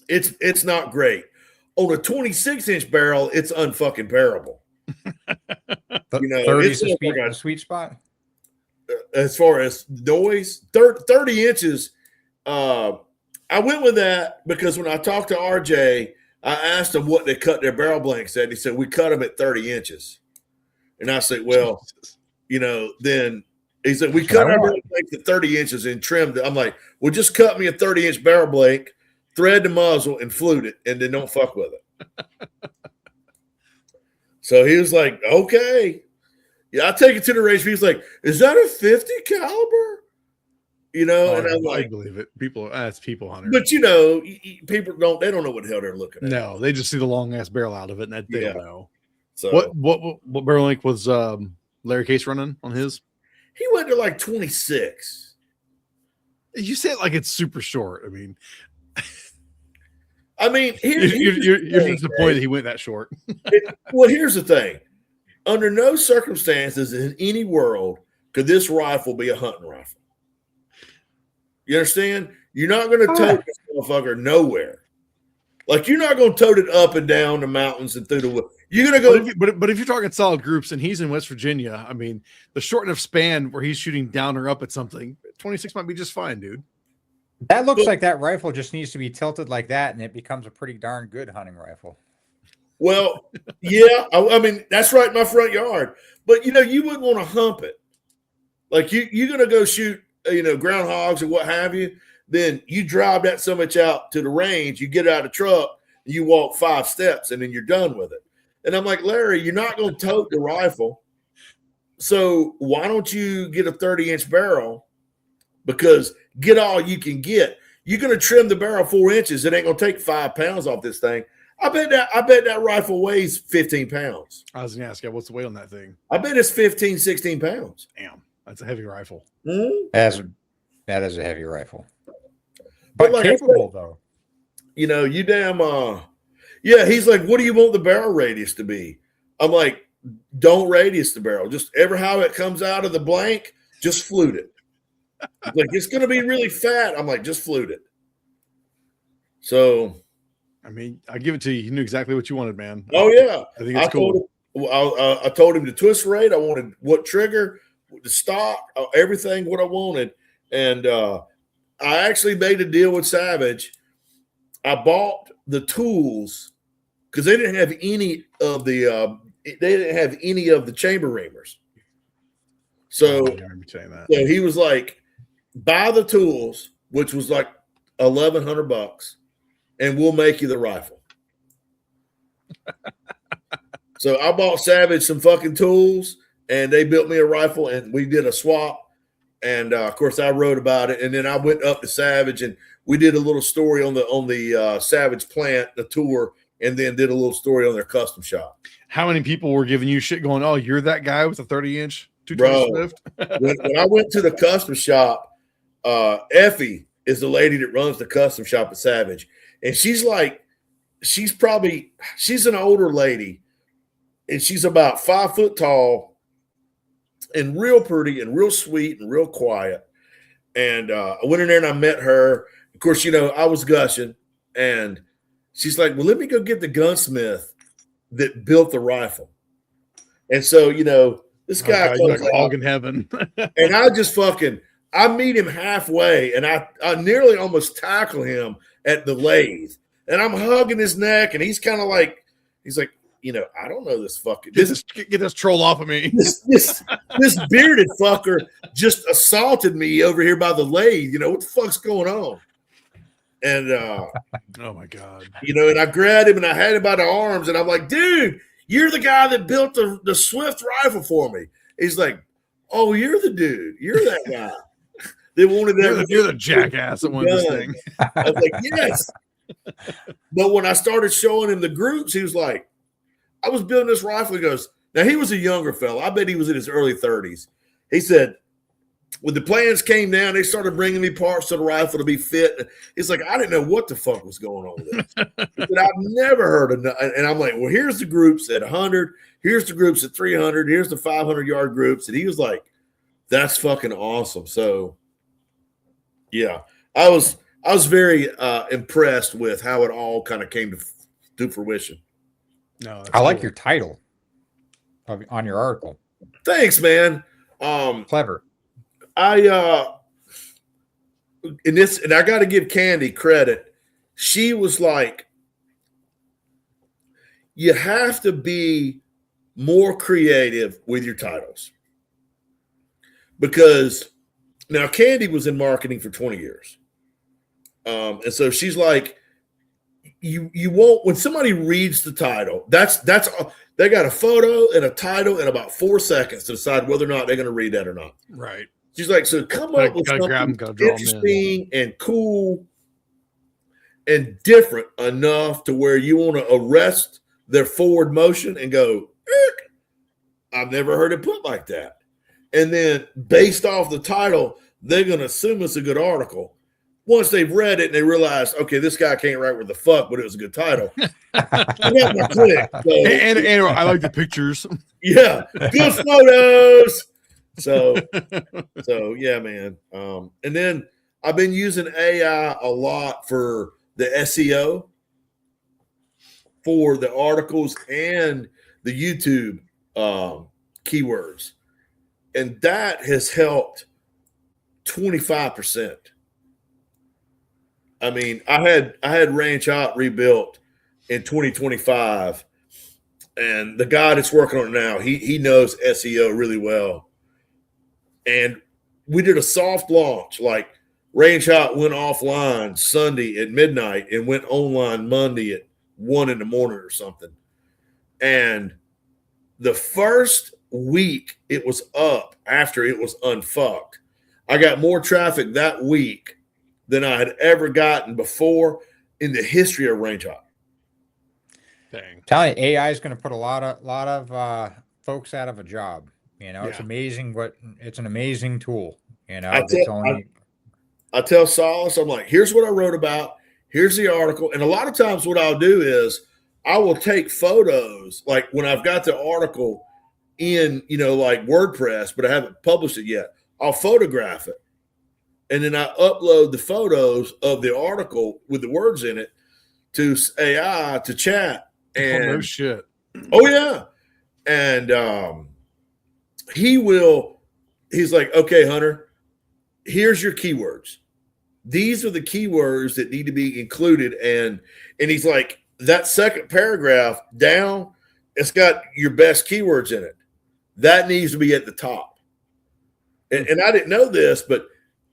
it's not great. On a 26-inch barrel, it's unfucking bearable. You know, 30 is the sweet spot. As far as noise, 30 inches. I went with that because when I talked to RJ, I asked him what they cut their barrel blanks at. He said, we cut them at 30 inches. And I said, well, you know, then he said, we cut our barrel blanks at 30 inches and trimmed it. I'm like, well, just cut me a 30-inch barrel blank, thread the muzzle, and flute it, and then don't fuck with it. So he was like, okay. Yeah, I take it to the range. He's like, is that a 50 caliber? You know, and I'm like, I believe it. That's people hunter. But you know, people don't know what the hell they're looking at. No, they just see the long ass barrel out of it, and they don't know. So what barrel length was Larry Case running on his? He went to like 26. You say it like it's super short. I mean, you're disappointed he went that short. Well, here's the thing. Under no circumstances in any world could this rifle be a hunting rifle. You understand? You're not going to tote this motherfucker nowhere. Like, you're not going to tote it up and down the mountains and through the woods. You're going to go. But if you're talking solid groups and he's in West Virginia, I mean, the short enough span where he's shooting down or up at something, 26 might be just fine, dude. That looks like that rifle just needs to be tilted like that, and it becomes a pretty darn good hunting rifle. Well, yeah. I mean, that's right in my front yard. But, you know, you wouldn't want to hump it. Like, you're going to go shoot, you know, groundhogs or what have you. Then you drive that so much out to the range, you get out of the truck, and you walk 5 steps, and then you're done with it. And I'm like, Larry, you're not going to tote the rifle. So why don't you get a 30-inch barrel? Because get all you can get. You're going to trim the barrel 4 inches. It ain't going to take 5 pounds off this thing. I bet that rifle weighs 15 pounds. I was going to ask you, what's the weight on that thing? I bet it's 15, 16 pounds. Damn, that's a heavy rifle. Mm-hmm. That is a heavy rifle. But like, capable, though. You know, you damn yeah, he's like, what do you want the barrel radius to be? I'm like, don't radius the barrel. Just how it comes out of the blank, just flute it. Like, it's going to be really fat. I'm like, just flute it. So, I mean, I give it to you. You knew exactly what you wanted, man. Oh, yeah. I think it's cool. I told him the twist rate. I wanted what trigger, the stock, everything, what I wanted. And I actually made a deal with Savage. I bought the tools because they didn't have any of the chamber reamers. So he was like, buy the tools, which was like $1,100, and we'll make you the rifle. So I bought Savage some fucking tools, and they built me a rifle, and we did a swap. And of course, I wrote about it, and then I went up to Savage, and we did a little story on the Savage plant, the tour, and then did a little story on their custom shop. How many people were giving you shit going, oh, you're that guy with a 30-inch 220 Bro, Swift? when I went to the custom shop, Effie is the lady that runs the custom shop at Savage. And she's an older lady, and she's about 5 foot tall and real pretty and real sweet and real quiet. And I went in there and I met her. Of course, I was gushing, and she's like, well, let me go get the gunsmith that built the rifle. And so, this guy comes like hog in heaven. and I meet him halfway, and I nearly almost tackle him at the lathe. And I'm hugging his neck, and he's kind of like, I don't know this fucking get this troll off of me. This bearded fucker just assaulted me over here by the lathe. What the fuck's going on? And oh my God. And I grabbed him and I had him by the arms, and I'm like, dude, you're the guy that built the Swift rifle for me. He's like, oh, you're the dude. You're that guy. They wanted that. You're the jackass that wanted this thing. I was like, yes. But when I started showing him the groups, he was like, I was building this rifle. He goes, now he was a younger fella. I bet he was in his early 30s. He said, when the plans came down, they started bringing me parts to the rifle to be fit. It's like, I didn't know what the fuck was going on with this. He said, I've never heard of it. And I'm like, well, here's the groups at 100. Here's the groups at 300. Here's the 500-yard groups. And he was like, that's fucking awesome. So, yeah, I was very impressed with how it all kind of came to fruition. No, I like your title on your article. Thanks, man. Clever. And I got to give Candy credit. She was like, you have to be more creative with your titles, because now Candy was in marketing for 20 years. And so she's like, you won't, when somebody reads the title, that's they got a photo and a title in about 4 seconds to decide whether or not they're going to read that or not. Right. She's like, so come up with something interesting and cool and different enough to where you want to arrest their forward motion and go, I've never heard it put like that. And then based off the title, they're going to assume it's a good article. Once they've read it and they realize, okay, this guy can't write with the fuck, but it was a good title. I got my click. So, and I like the pictures. Yeah, good photos. So yeah, man. And then I've been using AI a lot for the SEO, for the articles and the YouTube keywords, and that has helped 25%. I mean, I had Ranch Out rebuilt in 2025, and the guy that's working on it now, he knows SEO really well. And we did a soft launch, like Range Out went offline Sunday at midnight and went online Monday at 1 a.m. or something. And the first week it was up after it was unfucked, I got more traffic that week than I had ever gotten before in the history of Range Out. Dang. Tell you, AI is going to put a lot of folks out of a job. It's amazing it's an amazing tool. I tell Solace, I'm like, here's what I wrote about. Here's the article. And a lot of times what I'll do is I will take photos, like when I've got the article in, like WordPress, but I haven't published it yet. I'll photograph it. And then I upload the photos of the article with the words in it to AI, to chat. And no shit. Oh yeah. And he's like, okay, Hunter, here's your keywords. These are the keywords that need to be included. And he's like, that second paragraph down, it's got your best keywords in it. That needs to be at the top. And I didn't know this, but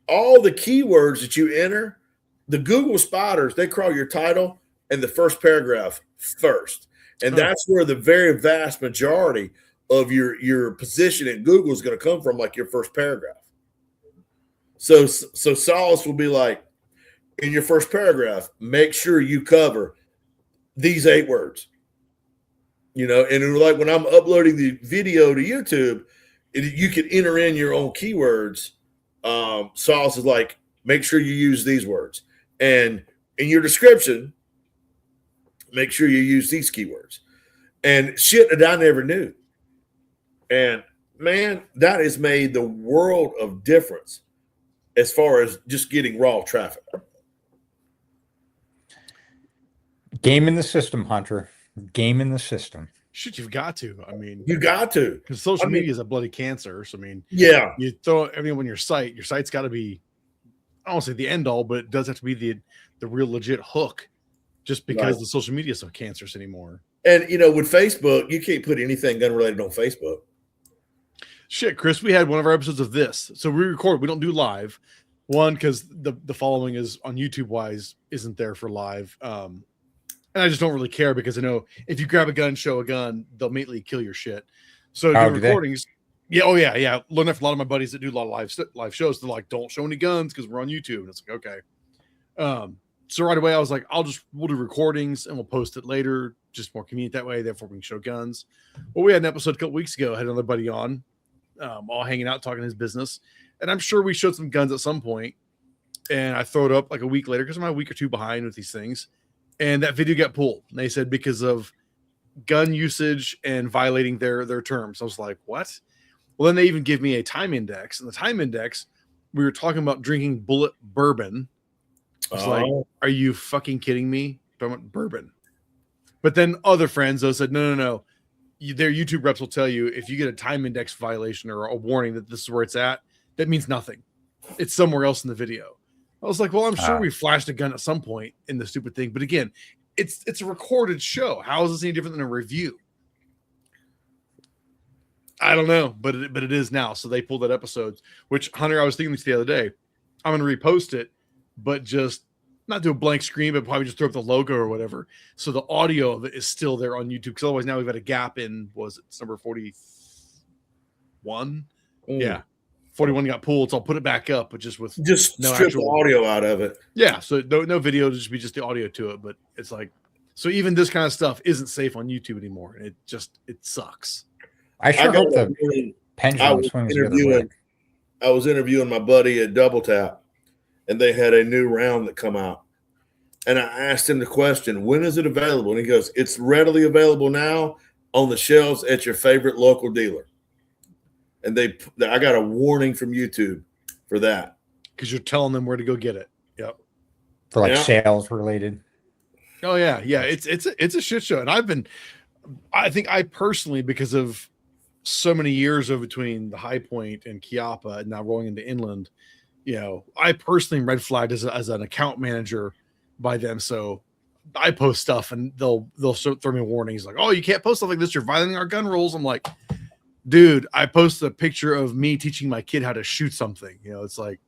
all the keywords that you enter, the Google spiders, they crawl your title and the first paragraph first. And that's where the very vast majority of your position in Google is going to come from, like your first paragraph. So Solace will be like, in your first paragraph, make sure you cover these 8 words. You know, and it, like when I'm uploading the video to YouTube, you can enter in your own keywords. Solace is like, make sure you use these words. And in your description, make sure you use these keywords. And shit that I never knew. And man, that has made the world of difference as far as just getting raw traffic. Game in the system, Hunter. Game in the system. Shit, you've got to. I mean, You got to. because social media is a bloody cancer. So I mean, Yeah. you throw everything on your site. Your site's got to be, I don't say the end all, but it does have to be the real legit hook. Just because Right. the social media is so cancerous anymore. And, you know, with Facebook, you can't put anything gun related on Facebook. Shit, Chris, we had one of our episodes of this. So we record, we don't do live. One, because the following is on YouTube wise isn't there for live. And I just don't really care because I know if you grab a gun, show a gun, they'll immediately kill your shit. So Oh, do Oh, recordings. Yeah, oh yeah. Learned that from a lot of my buddies that do a lot of live shows. They're like, don't show any guns because we're on YouTube. And it's like, okay. So right away I was like, we'll do recordings and we'll post it later. Just more convenient that way. Therefore we can show guns. Well, we had an episode a couple weeks ago. I had another buddy on, all hanging out, talking his business. And I'm sure we showed some guns at some point. And I throw it up like a week later because I'm a week or two behind with these things. And that video got pulled. And they said because of gun usage and violating their terms. I was like, what? Well, then they even give me a time index. And the time index, we were talking about drinking bullet bourbon. I was like, are you fucking kidding me? Talking about bourbon. But then other friends, though, said, no. Their YouTube reps will tell you if you get a time index violation or a warning that this is where it's at, that means nothing. It's somewhere else in the video. I was like, well, I'm sure we flashed a gun at some point in the stupid thing. But again, it's a recorded show. How is this any different than a review? I don't know, but it is now. So they pulled that episode, which Hunter, I was thinking this the other day. I'm going to repost it, but just not do a blank screen, but probably just throw up the logo or whatever. So the audio of it is still there on YouTube. Because otherwise now we've got a gap in, it's number 41? Yeah. 41 got pulled, so I'll put it back up, but just no strip actual the audio out of it. Yeah, so no video, just be just the audio to it. But it's like, so even this kind of stuff isn't safe on YouTube anymore. It sucks. I sure hope the pendulum swings the other way. I was interviewing my buddy at Double Tap, and they had a new round that come out. And I asked him the question, when is it available? And he goes, it's readily available now on the shelves at your favorite local dealer. And I got a warning from YouTube for that. Because you're telling them where to go get it. Yep. For like sales related. Oh yeah. It's a shit show. And I think I personally, because of so many years of between the High Point and Chiapa and now rolling into Inland, I personally red flagged as an account manager by them. So I post stuff and they'll throw me warnings like, oh, you can't post stuff like this. You're violating our gun rules. I'm like, dude, I posted a picture of me teaching my kid how to shoot something. It's like,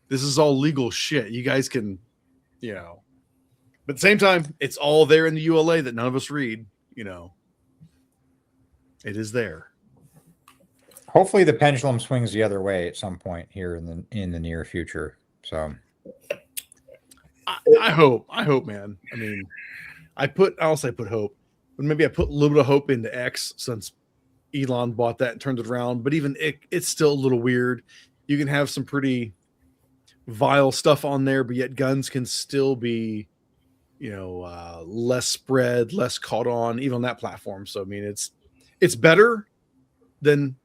this is all legal shit. You guys can, but at the same time, it's all there in the ULA that none of us read, It is there. Hopefully the pendulum swings the other way at some point here in the near future. So I hope, man. I mean, I'll say put hope, but maybe I put a little bit of hope into X since Elon bought that and turned it around, but even it's still a little weird. You can have some pretty vile stuff on there, but yet guns can still be, less spread, less caught on, even on that platform. So I mean, it's better than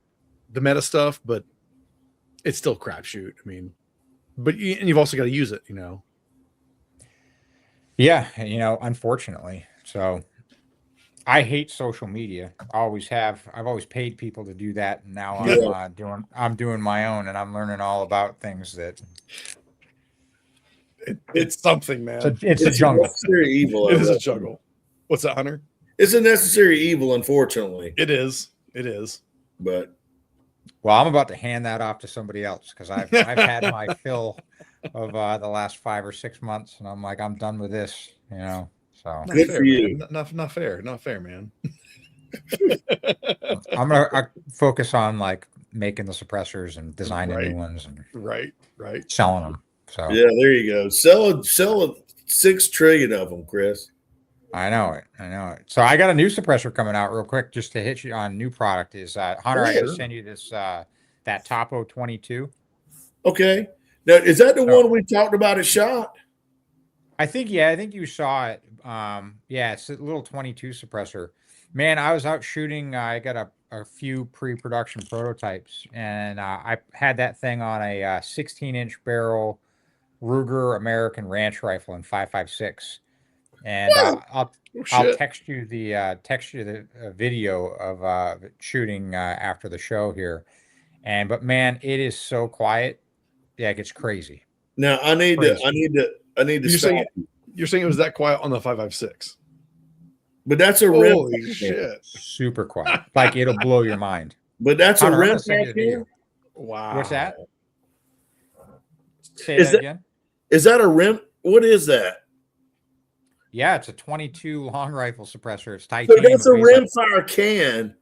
the meta stuff, but it's still crapshoot. I mean, but you've also got to use it, Yeah, unfortunately. So I hate social media. Always have. I've always paid people to do that, and now I'm doing my own, and I'm learning all about things that. It's something, man. It's a jungle. Necessary evil. It is a jungle. What's that, Hunter? It's a necessary evil, unfortunately. It is. But well, I'm about to hand that off to somebody else because I've had my fill of the last 5 or 6 months, and I'm like, I'm done with this. So good for you. Not fair, man. I'm gonna focus on like making the suppressors and designing new Right. ones and Right. selling them. So Yeah, there you go. Sell 6 trillion of them, Chris. I know it. So I got a new suppressor coming out real quick just to hit you on new product is Hunter, I got to send you this that Topo 22. Okay. Now, is that the So- one we talked about at SHOT? I think you saw it. Yeah, it's a little 22 suppressor. Man, I was out shooting. I got a few pre-production prototypes, and I had that thing on a 16-inch barrel Ruger American Ranch rifle in 5.56. And What? I'll Shit. text you the video of shooting after the show here. But man, it is so quiet. Yeah, it gets crazy. Now I need Crazy. to You're stop. saying you're saying it was that quiet on the 5.56. But that's a rim. Holy shit! Super quiet. Like it'll blow your mind. But that's Hunter, a I'm rim gonna send you the video. can? Wow. What's that? Say Is that that- again. Is that a rim? What is that? Yeah, it's a 22 long rifle suppressor. It's So titanium. that's a It weighs like- rimfire can,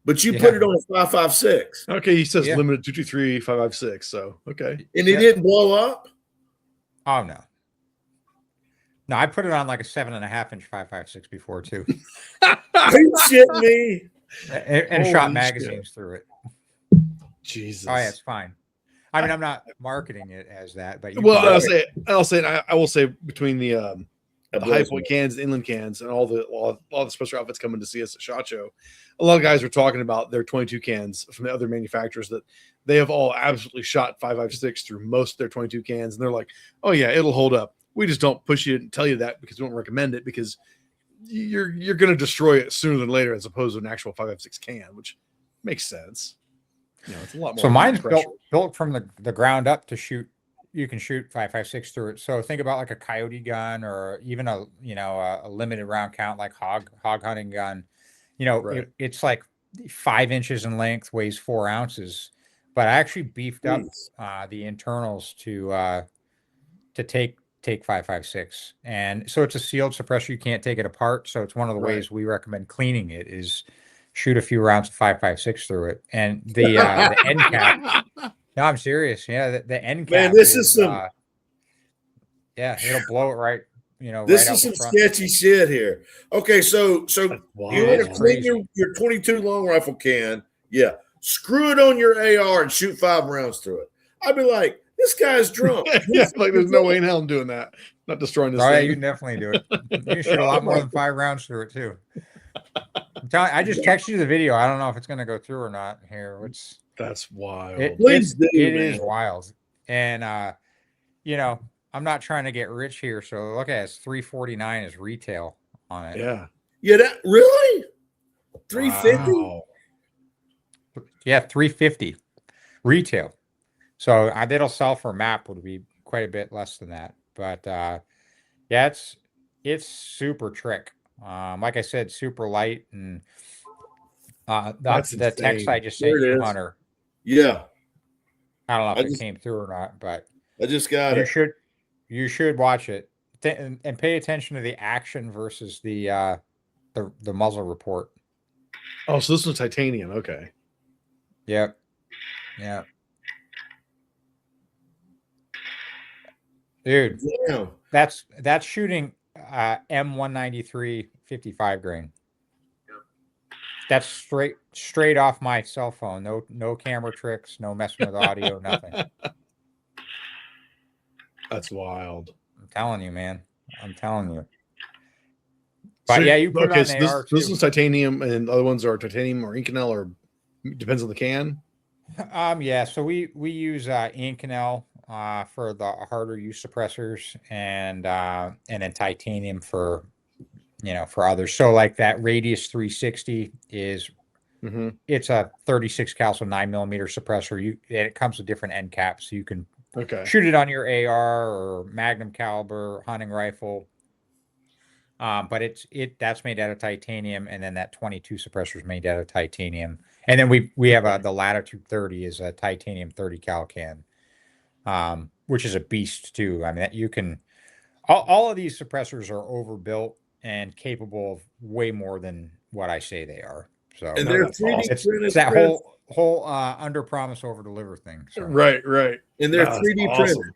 but you Yeah. put it on a 5.56, Okay, he says Yeah. limited 223 5.56. So okay. and it Yeah. didn't blow up. Oh no. No, I put it on like a 7.5-inch 5.56 before too, Are you shitting me? and shot Holy magazines through it. Jesus. Oh yeah, it's fine. I mean, I'm not marketing it as that, but you Well, can- I will say between the That high blows point me. cans, the inland cans, and all the special outfits coming to see us at SHOT Show, a lot of guys were talking about their 22 cans from the other manufacturers that they have all absolutely shot 5.56 through most of their 22 cans, and they're like, "Oh yeah, it'll hold up." We just don't push you and tell you that because we don't recommend it because you're going to destroy it sooner than later, as opposed to an actual 5.56 can, which makes sense. You know, it's a lot more. So mine's pressure. built from the ground up to shoot. You can shoot 5.56 through it. So think about like a coyote gun or even a a limited round count like hog hunting gun. Right. It's like 5 inches in length, weighs 4 ounces. But I actually beefed up Jeez. the internals to take 5.56, and so it's a sealed suppressor. You can't take it apart. So it's one of the Right. ways we recommend cleaning it is shoot a few rounds of 5.56 through it, and the end cap. No, I'm serious. Yeah, the end cap. Man, this is some Yeah, it'll blow it right. this right out is the some front. sketchy shit here. Okay, so That's you wild. want to It's clean crazy. your 22 long rifle can? Yeah, screw it on your AR and shoot 5 rounds through it. I'd be like, this guy's drunk. Yeah, like there's no way in hell I'm doing that. Not destroying this Oh yeah, thing. you can definitely do it. You can shoot a lot more than 5 rounds through it too. I'm telling I just texted you the video. I don't know if it's going to go through or not. Here, That's wild. Please do, it is man. wild, and I'm not trying to get rich here. So look at it, it's $349 is retail on it. Yeah. Yeah, that really 350. Wow. Yeah, $350 retail. So it'll sell for map would be quite a bit less than that. But yeah, it's super trick. Like I said, super light, and That's the text insane. I just There sent it you, is. Hunter. Yeah, I don't know if I it just- came through or not, but I just got you it. should watch it and pay attention to the action versus the muzzle report. Oh, so this was titanium. Okay. Yep. Yeah. Dude, Damn. that's shooting M193 55 grain. That's straight off my cell phone. No camera tricks, no messing with audio, nothing. That's wild. I'm telling you, man. I'm telling you. So But yeah, you put it on so the AR this too. is titanium, and the other ones are titanium or Inconel, or depends on the can. Yeah, so we use Inconel for the harder use suppressors, and then titanium for for others. So like that Radius 360 is Mm-hmm. it's a 36 cal, so 9mm suppressor. And it comes with different end caps, so you can Okay. shoot it on your AR or Magnum caliber hunting rifle. But that's made out of titanium, and then that 22 suppressor is made out of titanium. And then we have the Latitude 30 is a titanium 30 cal can, which is a beast too. I mean, you can all of these suppressors are overbuilt and capable of way more than what I say they are. So And No, they're that's 3D awesome. it's printed. that Chris? whole under promise over deliver thing. So Right. And they're No, that's 3D awesome. printed.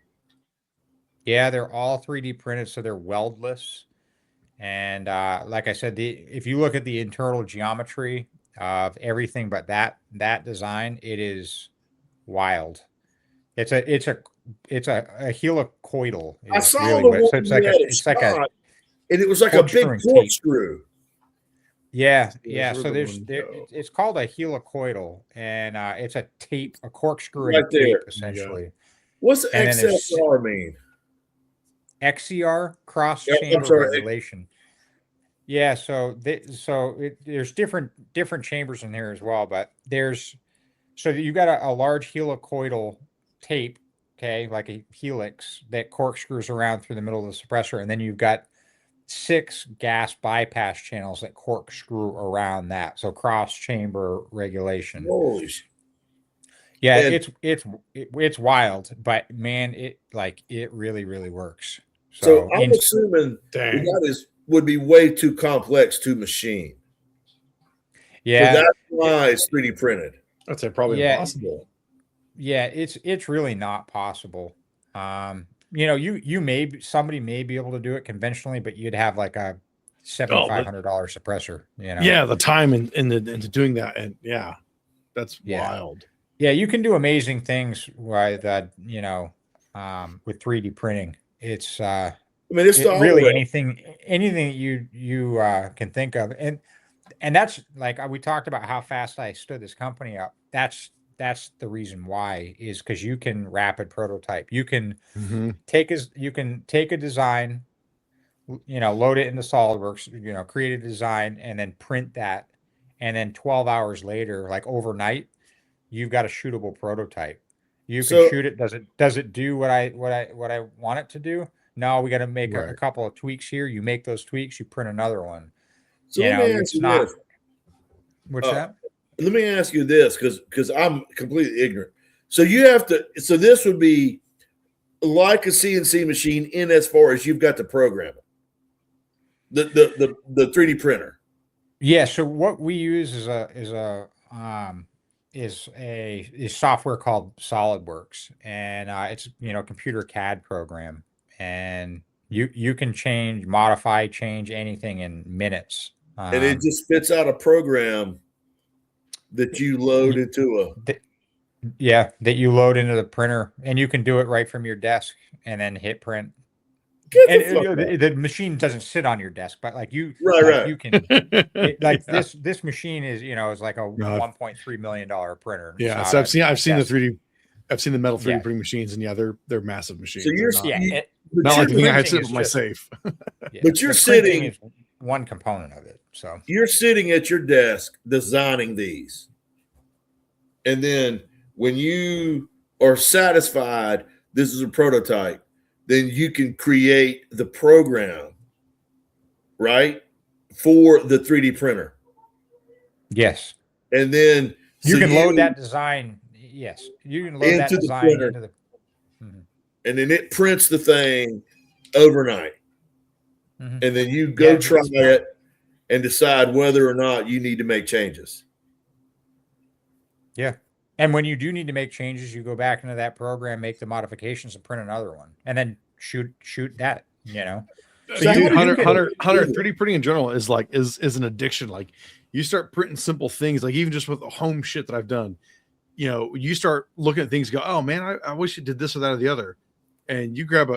yeah, they're all 3D printed, so they're weldless. And like I said, if you look at the internal geometry of everything but that design, it is wild. It's a helicoidal I is saw really the what. one So it's you like had at it's like a Scott, and it was like a big corkscrewing tape. corkscrew. Yeah. Those were So the there's ones, it's called a helicoidal, and it's a tape, a corkscrewing Right there. tape Yeah. essentially. What's And then there's XSR mean? XCR, cross I'm chamber sorry. regulation. Yeah, so there's different chambers in here as well, but so you got a large helicoidal tape, okay, like a helix that corkscrews around through the middle of the suppressor, and then you've got 6 gas bypass channels that corkscrew around that. So cross chamber regulation. Holy sh- Yeah, And it's wild, but man, it really works. so So I'm assuming Dang. that would be way too complex to machine. So yeah, that's why it's 3D printed. I'd say probably Yeah. impossible. yeah, it's really not possible. Somebody may be able to do it conventionally, but you'd have like a $7,500 suppressor, Yeah, the time into doing that, and yeah, that's Yeah. wild. Yeah, you can do amazing things with with 3D printing. It's I mean, it's the really whole anything that you can think of. And that's like we talked about how fast I stood this company up. That's the reason why, is because you can rapid prototype. You can take a design, load it into SolidWorks, create a design and then print that. And then 12 hours later, like overnight, you've got a shootable prototype. You can So shoot it. Does it do what I want it to do? No, we got to make a Right. couple of tweaks here. You make those tweaks, you print another one. let me ask It's you not. this. What's that? Let me ask you this, because I'm completely ignorant. So you have to. So this would be like a CNC machine in as far as you've got to program it. The 3D printer. Yeah. So what we use is a software called SolidWorks, and it's computer CAD program, and you can change anything in minutes. And it just spits out a program that you load into a. that you load into the printer, and you can do it right from your desk and then hit print. Get And the fuck out. the machine doesn't sit on your desk, but like you, Right. you can Yeah. this machine is like a $1.3 million printer. It's Yeah, not so a I've seen the desk. 3D, I've seen the metal 3D Yeah. printing machines, and yeah, they're massive machines. So you're They're not, Yeah, but not like the you're, thing I had printing sitting is on my just- safe. yeah, But you're the printing sitting- is one component of it. So you're sitting at your desk designing these, and then when you are satisfied, this is a prototype, then you can create the program, right, for the 3D printer, yes, and then you can load that design. Yes, you can load that into the design printer. into the. Mhm. and then it prints the thing overnight, Mhm. and then you go Yeah, try it and decide whether or not you need to make changes. Yeah. And when you do need to make changes, you go back into that program, make the modifications, and print another one, and then shoot that. So Dude, how do you Hunter, do that? 3D printing in general is like is an addiction. Like you start printing simple things, like even just with the home shit that I've done, you start looking at things, go, oh man, I wish it did this or that or the other, and you grab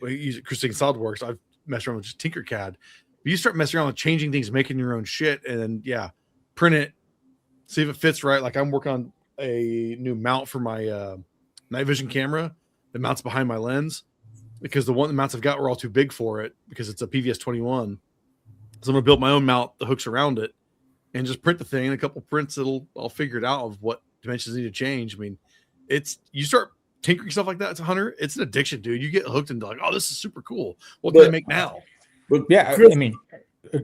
we use Christine SolidWorks. I've messed around with just Tinkercad. But you start messing around with changing things, making your own shit, and yeah, print it, see if it fits right. Like I'm working on a new mount for my night vision camera that mounts behind my lens, because the mounts I've got were all too big for it because it's a PVS 21. So I'm gonna build my own mount, the hooks around it, and just print the thing. In a couple prints, I'll figure it out of what dimensions need to change. I mean, you start tinkering stuff like that. It's it's an addiction, dude. You get hooked into like, oh, this is super cool. What can I make now? But Yeah, Chris, I mean,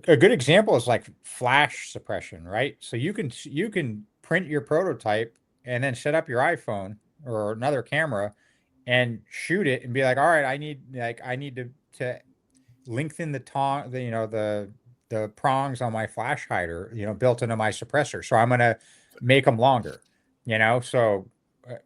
a good example is like flash suppression, right? So you can print your prototype and then set up your iPhone or another camera and shoot it and be like, all right, I need to lengthen the the prongs on my flash hider, built into my suppressor. So I'm going to make them longer, so,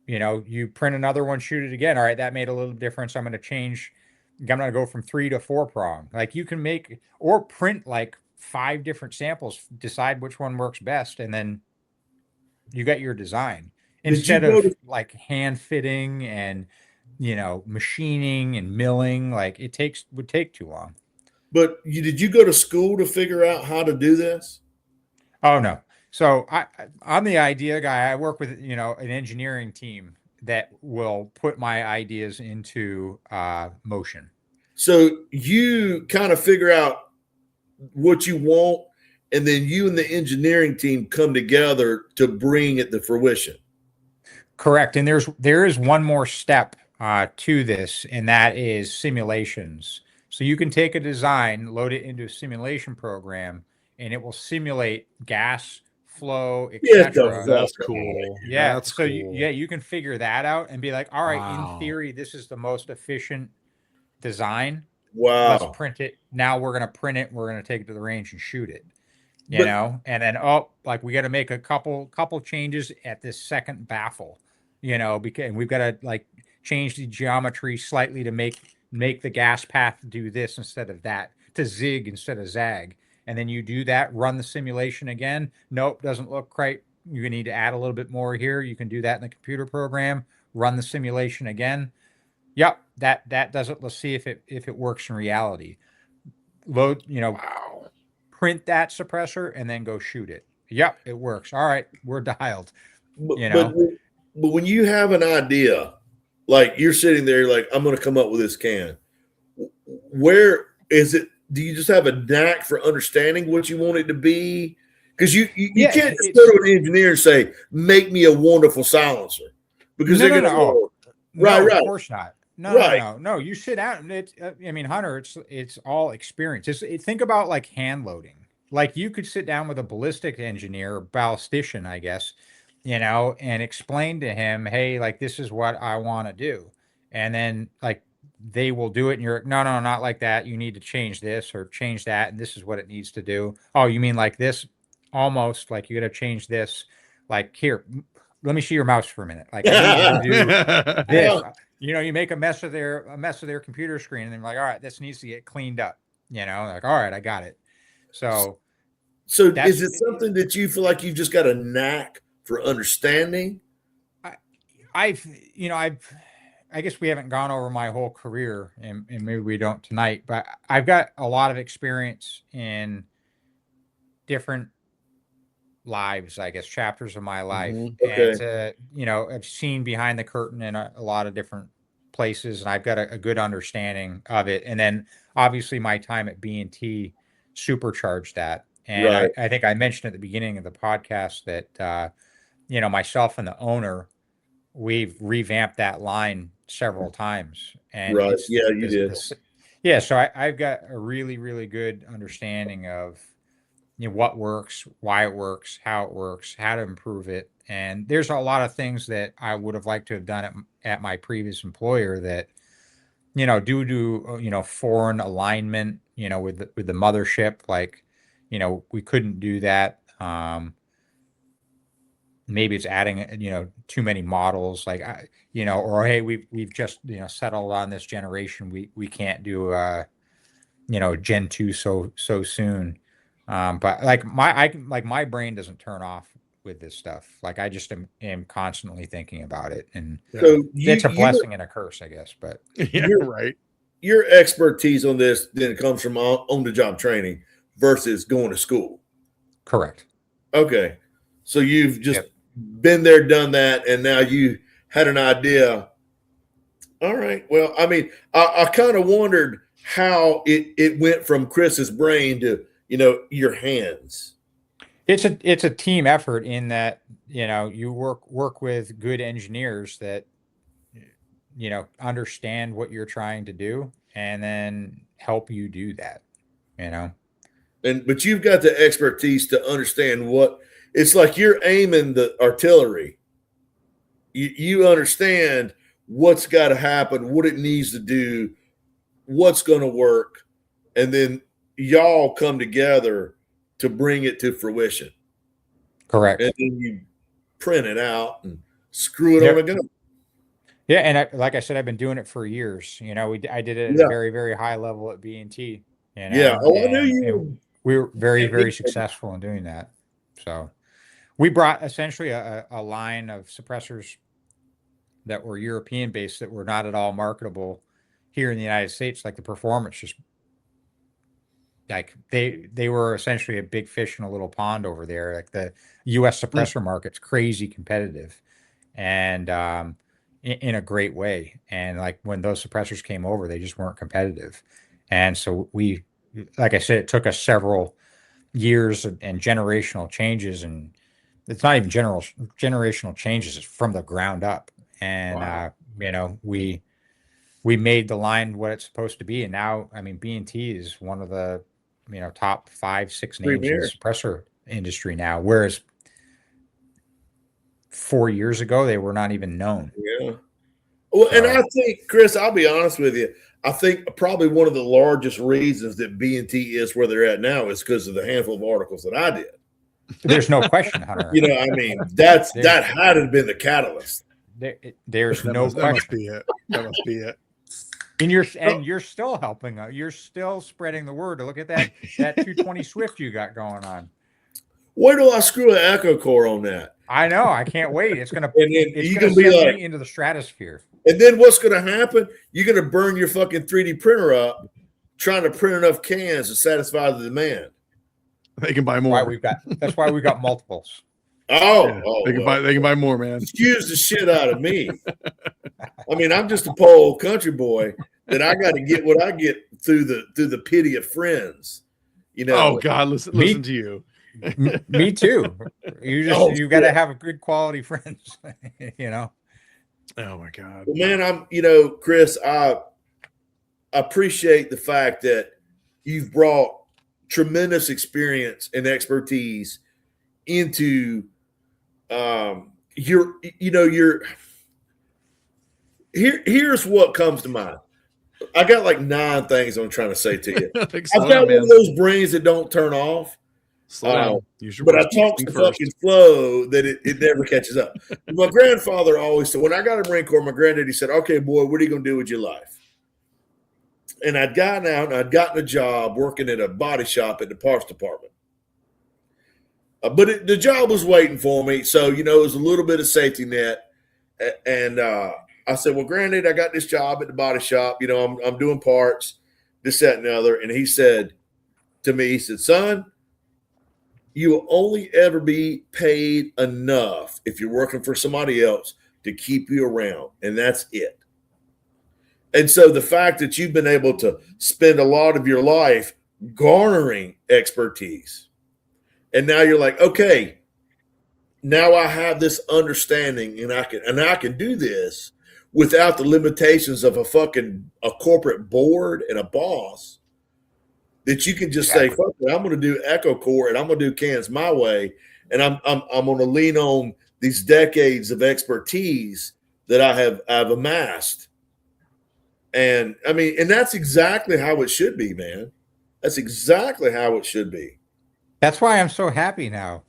you print another one, shoot it again. All right. That made a little difference. I'm going to change. I'm going to go from 3 to 4 prong. Like you can make or print like 5 different samples, decide which one works best. And then you got your design instead of like hand fitting and, machining and milling. Like would take too long. But did you go to school to figure out how to do this? Oh no. So I'm the idea guy. I work with, an engineering team that will put my ideas into motion. So you kind of figure out what you want, and then you and the engineering team come together to bring it to fruition. Correct. And there is one more step to this, and that is simulations. So you can take a design, load it into a simulation program, and it will simulate gas flow, etc. That's cool. Yeah. That's so cool. you can figure that out and be like, all right, Wow. in theory, this is the most efficient design. Wow. Let's print it. Now we're going to print it. We're going to take it to the range and shoot it. You know, and then like we got to make a couple changes at this second baffle. Because we've got to like change the geometry slightly to make the gas path do this instead of that, to zig instead of zag. And then you do that, run the simulation again. Nope, doesn't look right. You need to add a little bit more here. You can do that in the computer program, run the simulation again. Yep, that does it. Let's see if it works in reality. Load, Wow. print that suppressor and then go shoot it. Yep, it works. All right, we're dialed. But when you have an idea, like you're sitting there, like I'm going to come up with this can. Where is it? Do you just have a knack for understanding what you want it to be? Because you can't just go to an engineer and say, "Make me a wonderful silencer," because they're going to right. Of course not. No. You sit down. Hunter, it's all experience. Think about like hand loading. Like you could sit down with a ballistic engineer or ballistician, I guess, and explain to him, hey, like this is what I want to do, and then like they will do it, and you're no, not like that. You need to change this or change that, and this is what it needs to do. Oh, you mean like this? Almost like you got to change this. Like here, let me see your mouse for a minute. Like I need you to do this. You make a mess of their computer screen, and they're like, all right, this needs to get cleaned up. Like, all right, I got it. So is it something that you feel like you've just got a knack for understanding? I guess we haven't gone over my whole career, and maybe we don't tonight, but I've got a lot of experience in different lives, I guess, chapters of my life. Okay. And I've seen behind the curtain in a lot of different places, and I've got a good understanding of it. And then obviously my time at B&T supercharged that. And right. I think I mentioned at the beginning of the podcast that myself and the owner, we've revamped that line several times. And right. You did. So I've got a really, really good understanding of what works, why it works, how to improve it. And there's a lot of things that I would have liked to have done at my previous employer that, due to, foreign alignment, with the mothership, like, we couldn't do that. Maybe it's adding, too many models, like, or, hey, we've just, settled on this generation. We can't do, Gen 2 so soon. But like my brain doesn't turn off with this stuff. Like I just am constantly thinking about it, and so it's a blessing and a curse, I guess. But right. Your expertise on this then comes from on the job training versus going to school. Correct. Okay, so you've just been there, done that, and now you had an idea. All right. Well, I mean, I kind of wondered how it went from Chris's brain to your hands. It's a team effort in that you work with good engineers that understand what you're trying to do and then help you do that. But you've got the expertise to understand what it's like. You're aiming the artillery. You understand what's got to happen, what it needs to do, what's going to work, and then y'all come together to bring it to fruition. Correct. And then you print it out and screw it Yep. on a gun. Yeah, and like I said, I've been doing it for years. You know, I did it at a very, very high level at B&T. You know, Yeah. Oh, I knew and you. we were very, very successful in doing that. So we brought essentially a line of suppressors that were European based that were not at all marketable here in the United States. Like the performance, just like they were essentially a big fish in a little pond over there. Like the U.S. suppressor market's crazy competitive, and in a great way. And like when those suppressors came over, they just weren't competitive. And so we, like I said, it took us several years and generational changes, and it's not even generational changes, it's from the ground up. And Wow. you know, we made the line what it's supposed to be. And now, I mean, B&T is one of the, you know, top 5-6 names in the suppressor industry now, whereas 4 years ago they were not even known. Yeah. Well, and I think, Chris, I'll be honest with you. I think probably one of the largest reasons that B&T is where they're at now is because of the handful of articles that I did. There's no question, Hunter. You know, I mean, that had to have been the catalyst. There's no question. That must be it. That must be it. And you're still helping. You're still spreading the word. Look at that 220 Swift you got going on. Where do I screw an EchoCore on that? I know. I can't wait. It's gonna And then it's you gonna can be send like, me into the stratosphere. and then what's going to happen? You're going to burn your fucking 3D printer up trying to print enough cans to satisfy the demand. They can buy more. That's why we've got multiples. Oh, they can buy more, man. Excuse the shit out of me. I mean, I'm just a poor old country boy that I got to get what I get through the pity of friends. You know. Oh God, listen to you. Me too. You got to have good quality friends. You know. Oh my God. Well, man, Chris, I appreciate the fact that you've brought tremendous experience and expertise into here's what comes to mind. I got like 9 things I'm trying to say to you. I've got one of those brains that don't turn off. But I talk so fucking slow that it never catches up. My grandfather always said, when I got in the Marine Corps, my granddaddy said, okay, boy, what are you going to do with your life? And I'd gotten out and I'd gotten a job working at a body shop at the parts department. But the job was waiting for me. So, it was a little bit of safety net. And I said, well, granddad, I got this job at the body shop. I'm doing parts, this, that, and the other. And he said to me, he said, son, you will only ever be paid enough if you're working for somebody else to keep you around. And that's it. And so the fact that you've been able to spend a lot of your life garnering expertise, and now you're like, okay, now I have this understanding and I can do this without the limitations of a corporate board and a boss. That you can just say, fuck it, I'm going to do EchoCore and I'm going to do cans my way. And I'm going to lean on these decades of expertise that I've amassed. And I mean, and that's exactly how it should be, man. That's exactly how it should be. That's why I'm so happy now.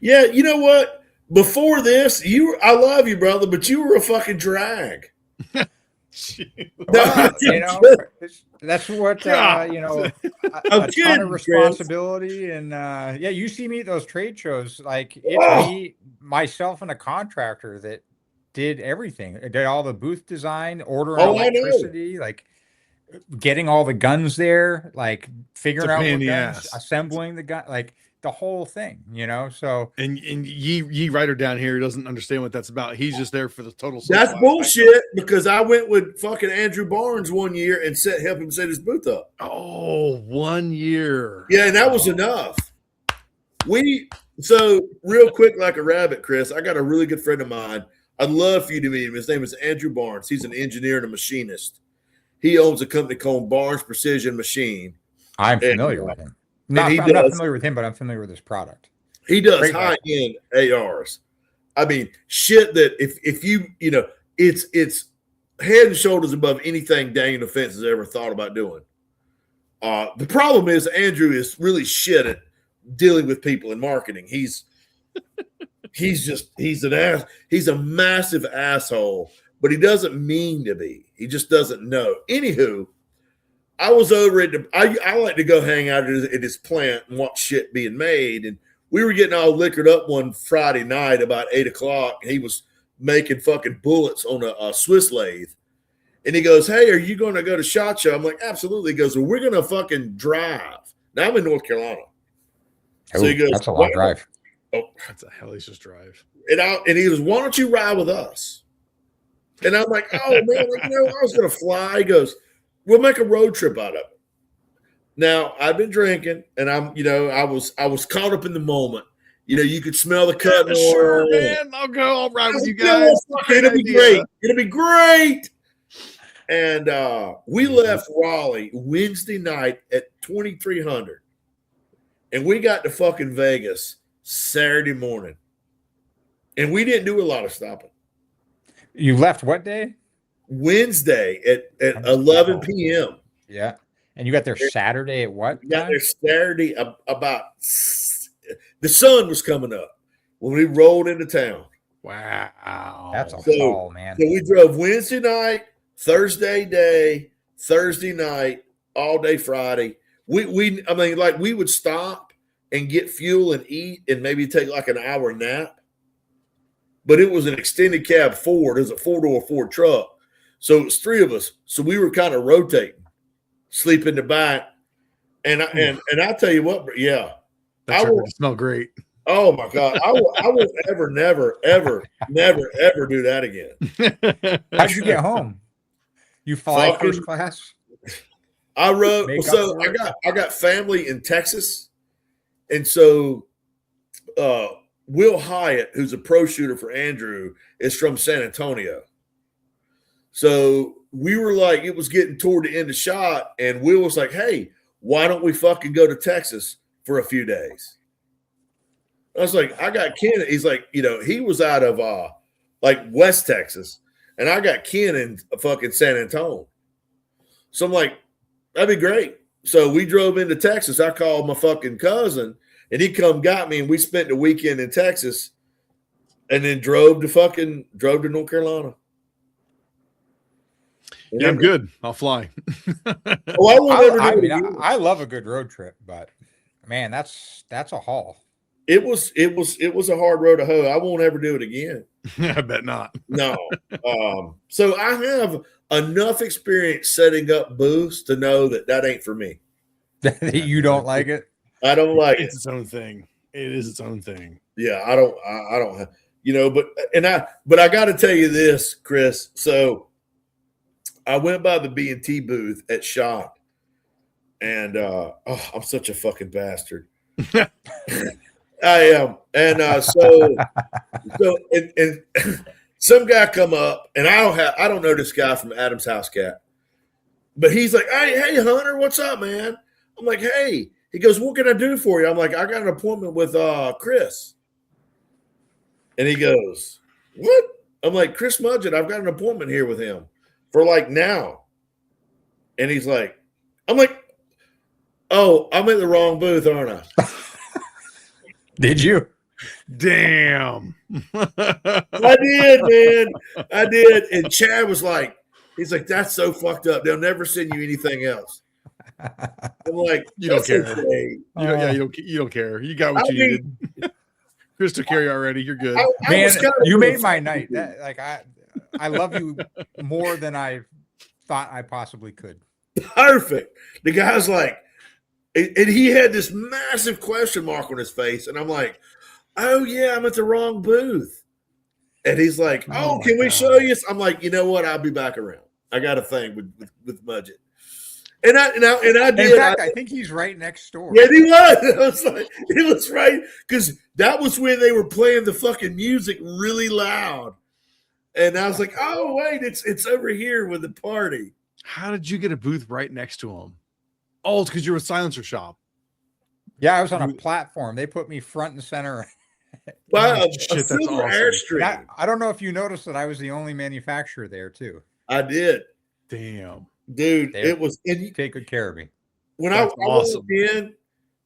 Yeah. You know what? Before this, I love you, brother, but you were a fucking drag. Well, that's what a ton of responsibility. And you see me at those trade shows, like it's me, myself, and a contractor that did everything. I did all the booth design, ordering electricity, like getting all the guns there, like figuring out what guns, assembling the gun, like the whole thing, so. And ye writer down here doesn't understand what that's about. He's just there for the total. That's bullshit, because I went with fucking Andrew Barnes one year and helped him set his booth up. Oh, 1 year. Yeah, and that was enough. So real quick, like a rabbit, Chris, I got a really good friend of mine. I'd love for you to meet him. His name is Andrew Barnes. He's an engineer and a machinist. He owns a company called Barnes Precision Machine. I'm familiar with him. I'm not familiar with him, but I'm familiar with his product. He does high-end ARs. I mean, shit that if you, it's head and shoulders above anything Daniel Defense has ever thought about doing. The problem is Andrew is really shit at dealing with people in marketing. He's an ass. He's a massive asshole, but he doesn't mean to be. He just doesn't know. Anywho, I was over at I like to go hang out at his plant and watch shit being made. And we were getting all liquored up one Friday night about 8:00. And he was making fucking bullets on a Swiss lathe. And he goes, "Hey, are you going to go to SHOT Show?" I'm like, "Absolutely." He goes, "Well, we're going to fucking drive." Now I'm in North Carolina. So he goes, "That's a long drive." Oh, that's a hellacious drive. And he goes, "Why don't you ride with us?" And I'm like, "Oh man, I was going to fly." He goes, "We'll make a road trip out of it." Now I've been drinking, and I was caught up in the moment. You could smell the cutting oil. Sure, man. I'll ride with you guys. It'll be great. It'll be great. And we left Raleigh Wednesday night at 2300, and we got to fucking Vegas Saturday morning, and we didn't do a lot of stopping. You left what day? Wednesday at 11 p.m. Yeah, and you got there Saturday at what? We got there Saturday about the sun was coming up when we rolled into town. Wow, that's a haul, man. So we drove Wednesday night, Thursday day, Thursday night, all day Friday. We would stop and get fuel and eat and maybe take like an hour nap. But it was an extended cab Ford. It was a 4-door Ford truck. So it was three of us. So we were kind of rotating, sleep in the back. And I tell you what, yeah. That would smell great. Oh my God. I will never, ever do that again. How'd you get home? You fly first class? I got family in Texas. And so Will Hyatt, who's a pro shooter for Andrew, is from San Antonio. So we were like, it was getting toward the end of SHOT, and Will was like, "Hey, why don't we fucking go to Texas for a few days?" I was like, "I got Ken." He's like, he was out of like West Texas, and I got Ken in fucking San Antonio. So I'm like, that'd be great. So we drove into Texas. I called my fucking cousin, and he got me, and we spent the weekend in Texas, and then drove to North Carolina. Yeah, I'm good. I'll fly. I love a good road trip, but man, that's a haul. It was a hard road to hoe. I won't ever do it again. I bet not. No. So I have enough experience setting up booths to know that ain't for me. You don't like it? I don't like it. It's its own thing. It is its own thing. Yeah, I don't but I got to tell you this, Chris. So I went by the B&T booth at SHOT, and I'm such a fucking bastard. I am. And so some guy come up, and I don't know this guy from Adam's House Cat, but he's like, hey Hunter, what's up, man? I'm like, hey. He goes, "What can I do for you?" I'm like, "I got an appointment with Chris." And he goes, "What?" I'm like, "Chris Mudgett, I've got an appointment here with him for like now." And he's like, I'm like, "Oh, I'm in the wrong booth, aren't I?" Did you? Damn. I did, man. I did. And Chad was like, he's like, "That's so fucked up. They'll never send you anything else." I'm like, "You don't care." Okay. You don't care. You got what you needed. Chris took care of you already. You're good. Man, you made my night. I love you more than I thought I possibly could. Perfect. The guy's like, and he had this massive question mark on his face, and I'm like, "Oh yeah, I'm at the wrong booth." And he's like, "Oh, can we show you?" I'm like, "You know what? I'll be back around. I got a thing with Mudgett." And I did. In fact, I think he's right next door. Yeah, he was. I was like, he was right, because that was when they were playing the fucking music really loud, and I was like, "Oh wait, it's over here with the party." How did you get a booth right next to him? Oh, it's because you're a silencer shop. Yeah, I was on a platform. They put me front and center. Wow, shit, that's awesome. I don't know if you noticed that I was the only manufacturer there too. I did. Damn. Dude, it was. Take good care of me. when That's I walked in,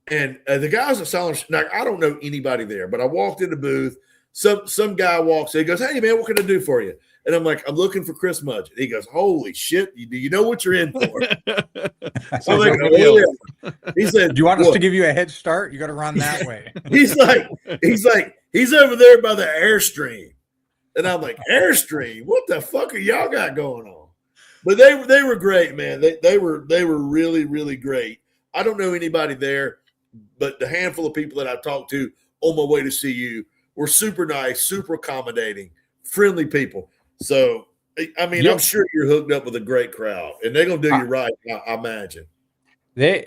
and the guys at Silent, now I don't know anybody there, but I walked in the booth. Some guy walks in, he goes, "Hey man, what can I do for you?" And I'm like, "I'm looking for Chris Mudgett." He goes, "Holy shit, do you know what you're in for?" I'm like, "Oh, yeah." He said, "Do you want us to give you a head start? You got to run that way." he's over there by the Airstream. And I'm like, Airstream? What the fuck are y'all got going on? But they were great, man. They were really, really great. I don't know anybody there, but the handful of people that I talked to on my way to see you were super nice, super accommodating, friendly people. So, I mean, I'm sure you're hooked up with a great crowd, and they're going to do you right, I imagine.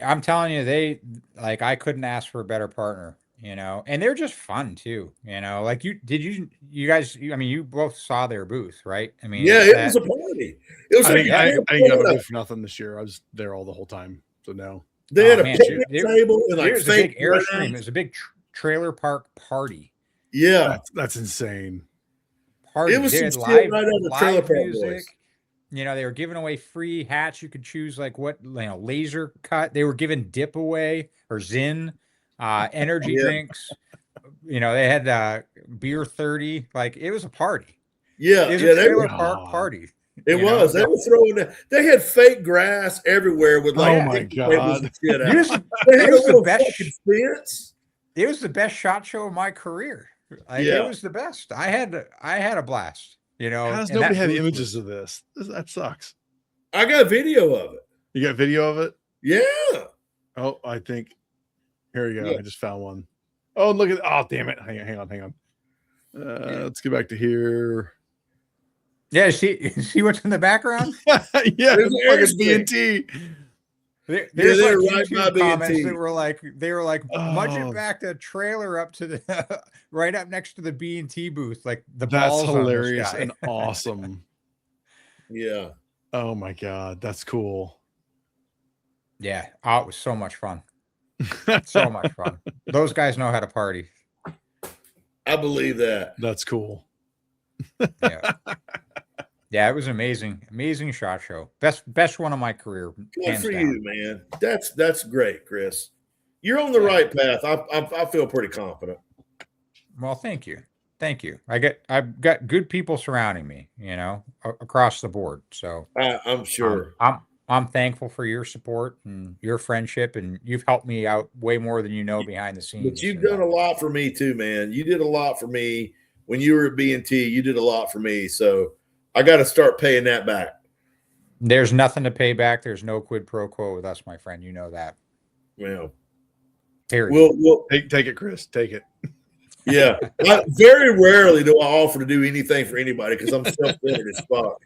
I'm telling you, I couldn't ask for a better partner, and they're just fun too, like you guys, I mean, you both saw their booth, right? I mean, yeah, it was a party. It was I didn't get a booth for nothing this year. I was there all the whole time. So no. They had a picnic table and like a big Airstream. It was a big trailer park party. Yeah. That's insane. Party. It was some shit right on the trailer park music. Boys. They were giving away free hats. You could choose like what laser cut. They were giving dip away or Zin, energy drinks. They had beer 30. Like it was a party. Yeah, it was a trailer park party. It was. They were throwing. They had fake grass everywhere with like. Oh my god! It was the best fence. It was the best shot show of my career. It was the best. I had a blast. How does nobody have images of this? That sucks. I got video of it. You got video of it? Yeah. Oh, I think. Here we go. Yeah. I just found one. Oh, look at. Oh, damn it! Hang on. Let's get back to here. Yeah, see what's in the background? Yeah, it's B&T. There's like YouTube comments that were like, Mudgett backed a trailer up to the right up next to the B&T booth, like that's hilarious and awesome. Yeah. Oh my god, that's cool. Yeah, it was so much fun. So much fun. Those guys know how to party. I believe that. That's cool. Yeah. Yeah, it was amazing shot show. Best one of my career. Good for you, man. That's great, Chris. You're on the right path. I feel pretty confident. Well, thank you. I've got good people surrounding me, across the board. So I'm sure. I'm thankful for your support and your friendship, and you've helped me out way more than behind the scenes. But you've done a lot for me too, man. You did a lot for me when you were at B&T. You did a lot for me, so I got to start paying that back. There's nothing to pay back. There's no quid pro quo with us, my friend. You know that. Well, period. We'll take it, Chris. Take it. Yeah. Very rarely do I offer to do anything for anybody because I'm self-centered as fuck.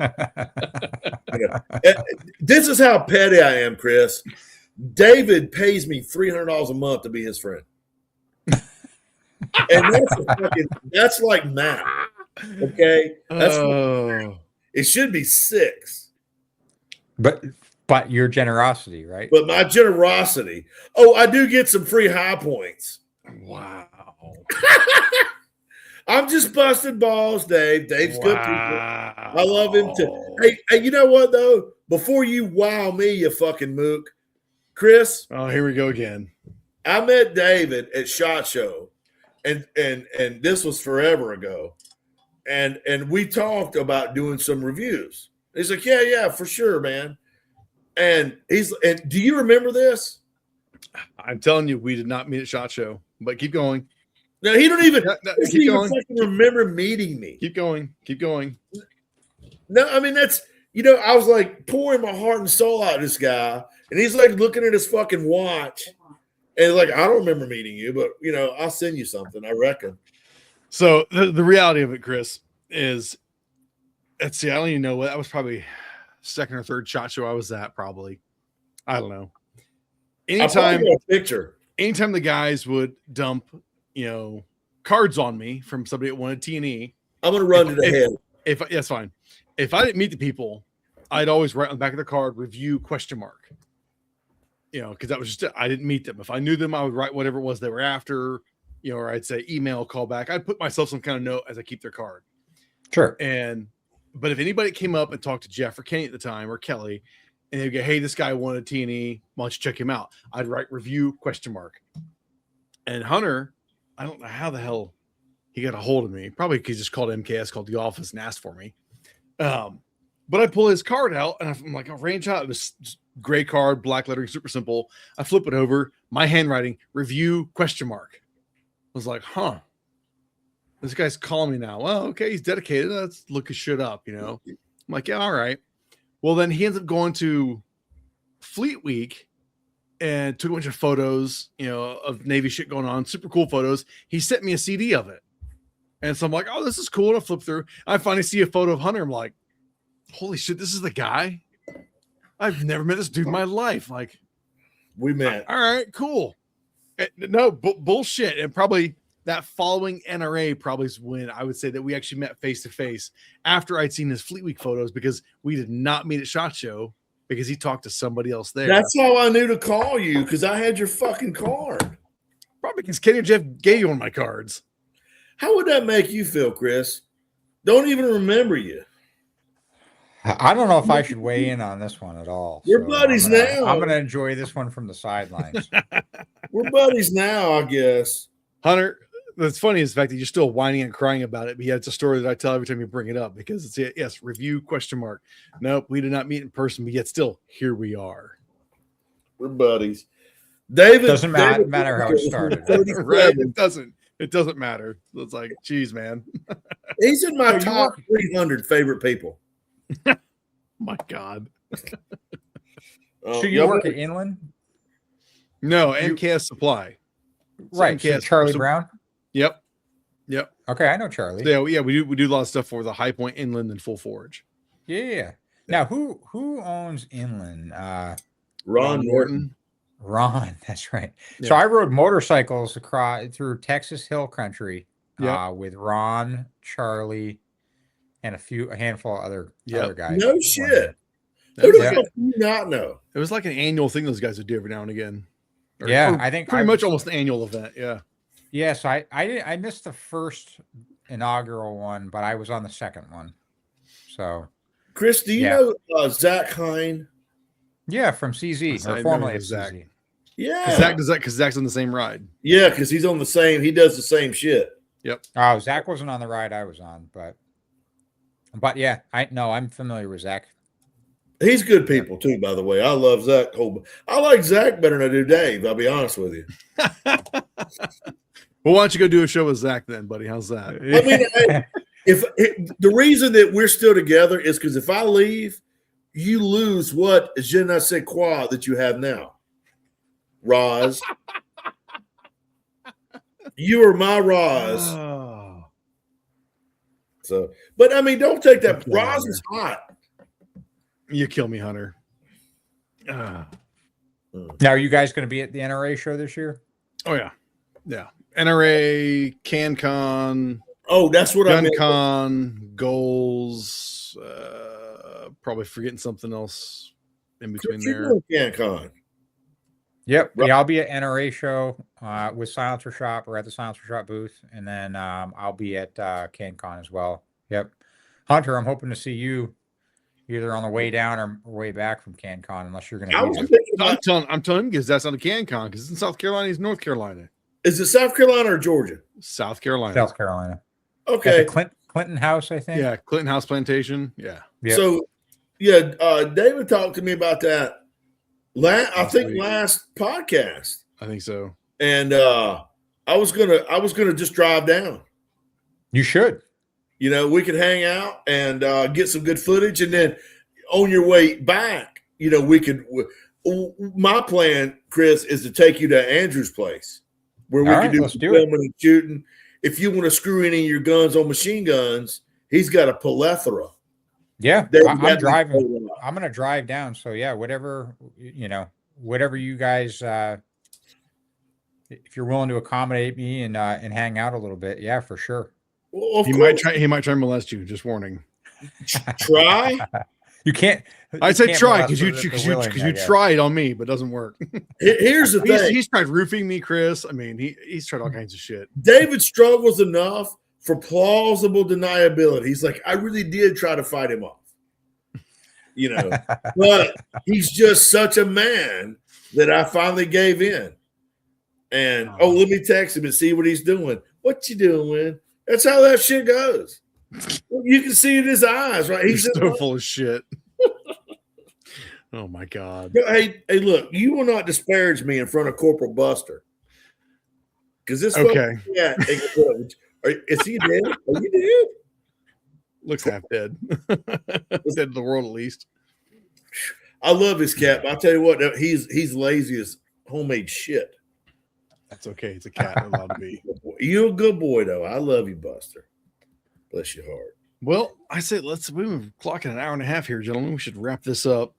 This is how petty I am, Chris. David pays me $300 a month to be his friend. And that's like math. Okay. It should be 6. But your generosity, right? But my generosity. Oh, I do get some free high points. Wow. I'm just busting balls, Dave. Dave's good people. I love him too. Hey, you know what though? Before you wow me, you fucking mook, Chris. Oh, here we go again. I met David at SHOT Show, and this was forever ago, and we talked about doing some reviews. He's like, yeah, for sure, man. And do you remember this? I'm telling you, we did not meet at SHOT Show, but keep going. No, he don't even remember meeting me. Keep going. No, I mean, that's, I was like pouring my heart and soul out of this guy, and he's like looking at his fucking watch, and like, I don't remember meeting you, but I'll send you something, I reckon. So the reality of it, Chris, is, let's see, I don't even know what that was. Probably second or third SHOT Show I was at. Probably, I don't know. Anytime the guys would dump, cards on me from somebody that wanted T&E, I'm gonna run to the head. That's fine. If I didn't meet the people, I'd always write on the back of the card review ? Because that was just it. I didn't meet them. If I knew them, I would write whatever it was they were after, or I'd say email, call back. I'd put myself some kind of note as I keep their card. Sure. But if anybody came up and talked to Jeff or Kenny at the time or Kelly and they'd go, hey, this guy wanted a T&E. Why don't you check him out? I'd write review ? And Hunter, I don't know how the hell he got a hold of me. Probably because he just called MKS, called the office, and asked for me. But I pull his card out, and I'm like, range out. This gray card, black lettering, super simple. I flip it over. My handwriting, review ? I was like, huh. This guy's calling me now. Well, okay, he's dedicated. Let's look his shit up, I'm like, yeah, all right. Well, then he ends up going to Fleet Week and took a bunch of photos, of Navy shit going on. Super cool photos. He sent me a CD of it. And so I'm like, oh, this is cool. And I flip through. I finally see a photo of Hunter. I'm like, holy shit, this is the guy? I've never met this dude in my life. Like, we met. All right, cool. No, bullshit. And probably that following NRA probably is when I would say that we actually met face to face after I'd seen his Fleet Week photos, because we did not meet at SHOT Show because he talked to somebody else there. That's how I knew to call you, because I had your fucking card. Probably because Kenny and Jeff gave you one of my cards. How would that make you feel, Chris? Don't even remember you. I don't know if I should weigh in on this one at all. We're buddies now. I'm going to enjoy this one from the sidelines. We're buddies now, I guess. Hunter, what's funny is the fact that you're still whining and crying about it, but yeah, it's a story that I tell every time you bring it up, because it's yes, review ? Nope, we did not meet in person, but yet still here we are. We're buddies. David doesn't matter how it started. Right? It doesn't matter. It's like, geez, man. He's in my top 300 favorite people. My God. So you work at Inland? No, MKS Supply. Right. So Charlie Brown? Yep. Okay, I know Charlie. Yeah, we do a lot of stuff for the High Point, Inland, and Full Forge. Yeah. Now who owns Inland? Ron Norton. Ron, that's right. Yeah. So I rode motorcycles through Texas Hill Country with Ron, Charlie, and a handful of other guys. No shit. Who the fuck do you not know? It was like an annual thing those guys would do every now and again. I think pretty much almost an annual event. Yeah. Yeah. So I missed the first inaugural one, but I was on the second one. So, Chris, do you know Zach Hine? Yeah, from CZ, or formerly Zach. CZ. Yeah, because Zach's on the same ride. Yeah, because he's on the same. He does the same shit. Yep. Oh, Zach wasn't on the ride I was on, but yeah, I'm familiar with Zach. He's good people too, by the way. I love Zach. I like Zach better than I do Dave. I'll be honest with you. Well, why don't you go do a show with Zach then, buddy? How's that? I mean, if the reason that we're still together is because if I leave, you lose what je ne sais quoi that you have now. Roz. You are my Roz. Oh. So, but I mean, don't take that. Roz is hot. You kill me, Hunter. Now, are you guys going to be at the NRA show this year? Oh, yeah. Yeah. NRA, CanCon. Oh, that's what I meant. GunCon, goals. Probably forgetting something else in between there. CanCon. Yep. Right. Yeah, I'll be at NRA show with Silencer Shop, or at the Silencer Shop booth, and then I'll be at CanCon as well. Yep. Hunter, I'm hoping to see you either on the way down or way back from CanCon, unless you're going to. I'm telling him because that's not a CanCon, because it's in South Carolina. He's North Carolina. Is it South Carolina or Georgia? South Carolina. South Carolina. Okay. At the Clinton House, I think. Yeah, Clinton House Plantation. Yeah. Yep. So, David talked to me about that. Last podcast. I think so. And I was gonna just drive down. You should. We could hang out and get some good footage, and then on your way back, we could. My plan, Chris, is to take you to Andrew's place where we can do filming and shooting. If you want to screw any of your guns on machine guns, he's got a plethora. Yeah, I'm driving. I'm going to drive down. So yeah, whatever you guys, if you're willing to accommodate me and hang out a little bit, yeah, for sure. Well, he might try and molest you. Just warning. Try. You can't. I'd say try because you tried on me, but it doesn't work. Here's the thing. He's tried roofing me, Chris. I mean, he's tried all kinds of shit. David struggles enough for plausible deniability. He's like, I really did try to fight him off. you know. But he's just such a man that I finally gave in. And let me text him and see what he's doing. What you doing? That's how that shit goes. You can see it in his eyes, right? He's so full of shit. Oh my God. Hey, look, you will not disparage me in front of Corporal Buster. Because this okay. Yeah. Is he dead? Are you dead? Looks half dead. Dead to the world at least. I love his cat. I'll tell you what, he's lazy as homemade shit. That's okay. It's a cat. They're allowed to be. You're a good boy, though. I love you, Buster. Bless your heart. Well, I say we've been clocking an hour and a half here, gentlemen. We should wrap this up.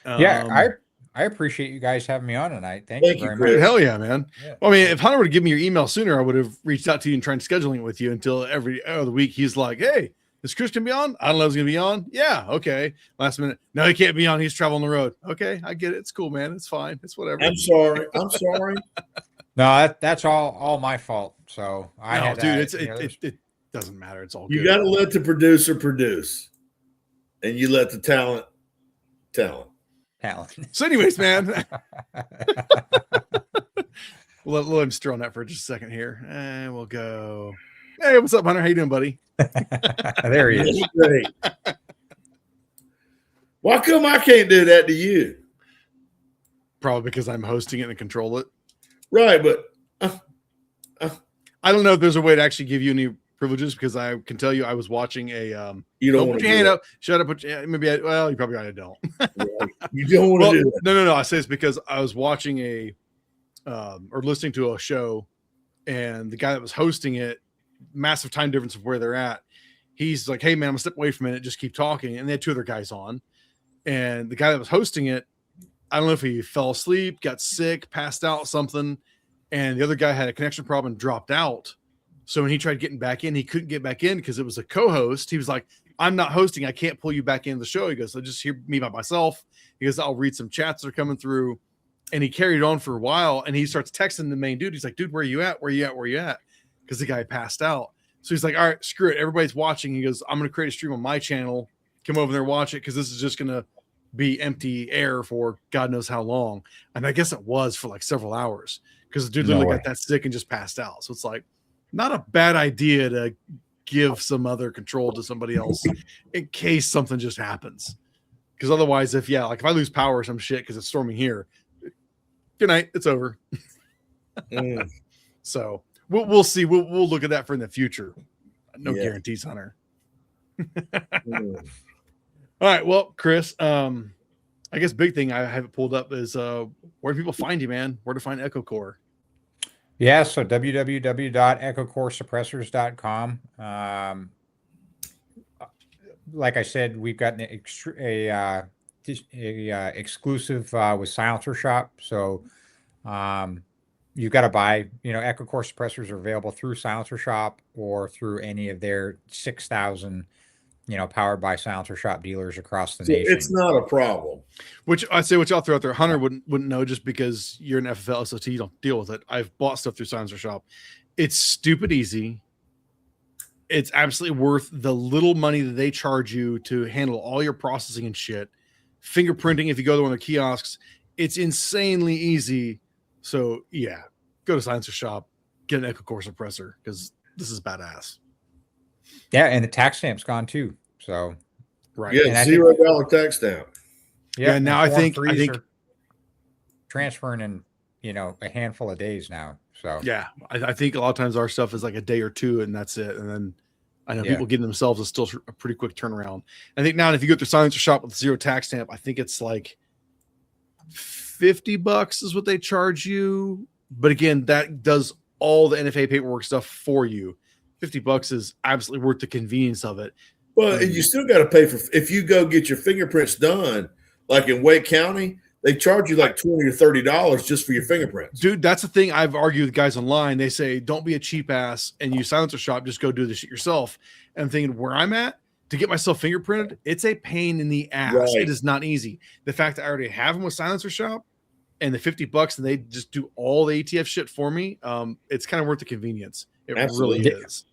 Yeah, I appreciate you guys having me on tonight. Thank you very much. Hell yeah, man. Yeah. Well, I mean, if Hunter would have given me your email sooner, I would have reached out to you and tried scheduling it with you until every other week. He's like, hey, is Chris going to be on? I don't know if he's going to be on. Yeah. Okay. Last minute. No, he can't be on. He's traveling the road. Okay. I get it. It's cool, man. It's fine. It's whatever. I'm sorry. No, that's all my fault. So it doesn't matter. It's all good. You got to let the producer produce, and you let the talent. So, anyways, man, we'll let him stir on that for just a second here, and we'll go. Hey, what's up, Hunter? How you doing, buddy? There he is. Great. Why come I can't do that to you? Probably because I'm hosting it and control it. Right, but I don't know if there's a way to actually give you any privileges, because I can tell you I was watching a you don't put your hand up, shut up, maybe you probably don't. You don't want to do that. No, I say this because I was watching or listening to a show, and the guy that was hosting it, massive time difference of where they're at, he's like, hey man, I'm gonna step away for a minute, just keep talking. And they had two other guys on, and the guy that was hosting it, I don't know if he fell asleep, got sick, passed out, something, and the other guy had a connection problem and dropped out. So when he tried getting back in, he couldn't get back in because it was a co-host. He was like, I'm not hosting. I can't pull you back into the show. He goes, so just hear me by myself. He goes, I'll read some chats that are coming through. And he carried on for a while, and he starts texting the main dude. He's like, dude, where are you at? Where are you at? Where are you at? Because the guy passed out. So he's like, all right, screw it. Everybody's watching. He goes, I'm going to create a stream on my channel. Come over there, watch it, because this is just going to be empty air for God knows how long. And I guess it was for like several hours, because the dude literally got that sick and just passed out. So it's like, not a bad idea to give some other control to somebody else in case something just happens. Because otherwise, if I lose power or some shit because it's storming here, good night, it's over. So we'll see. We'll look at that for in the future. No guarantees, Hunter. All right, well, Chris, I guess big thing I have it pulled up is where do people find you, man? Where to find EchoCore? Yeah, so www.EchoCoreSuppressors.com. Like I said, we've got an exclusive with Silencer Shop. So you've got to buy, EchoCore suppressors are available through Silencer Shop or through any of their 6,000, powered by Silencer Shop dealers across the nation. It's not a problem. Which I'd say, which I'll throw out there. Hunter wouldn't know, just because you're an FFL SOT, you don't deal with it. I've bought stuff through Silencer Shop. It's stupid easy. It's absolutely worth the little money that they charge you to handle all your processing and shit. Fingerprinting, if you go to one of the kiosks, it's insanely easy. So yeah, go to Silencer Shop, get an EchoCore suppressor, because this is badass. Yeah, and the tax stamp's gone too. So right, yeah, $0 tax stamp. Yeah, now I think transferring in a handful of days now. So yeah, I think a lot of times our stuff is like a day or two, and that's it. And then I know people getting themselves is still a pretty quick turnaround. I think now if you go through Silencer Shop with zero tax stamp, I think it's like $50 is what they charge you. But again, that does all the NFA paperwork stuff for you. $50 is absolutely worth the convenience of it. Well, and you still got to pay for, if you go get your fingerprints done, like in Wake County, they charge you like $20 or $30 just for your fingerprints. Dude, that's the thing I've argued with guys online. They say, don't be a cheap ass and use Silencer Shop, just go do this shit yourself. And I'm thinking, where I'm at, to get myself fingerprinted, it's a pain in the ass. Right. It is not easy. The fact that I already have them with Silencer Shop and the $50 and they just do all the ATF shit for me, it's kind of worth the convenience. It Absolutely really is.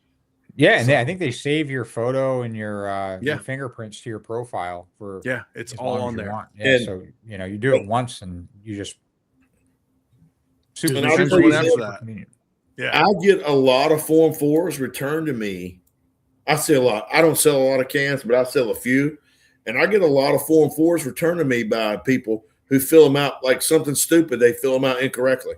Yeah, and So, I think they save your photo and your Yeah. fingerprints to your profile for yeah, it's as all long as on you there. want. Yeah, And- so you do it once and you just Gives And me I'll friends tell you one after this, that. convenient. Yeah. I get a lot of Form 4s returned to me. I sell a lot. I don't sell a lot of cans, but I sell a few. And I get a lot of Form 4s returned to me by people who fill them out like something stupid. They fill them out incorrectly.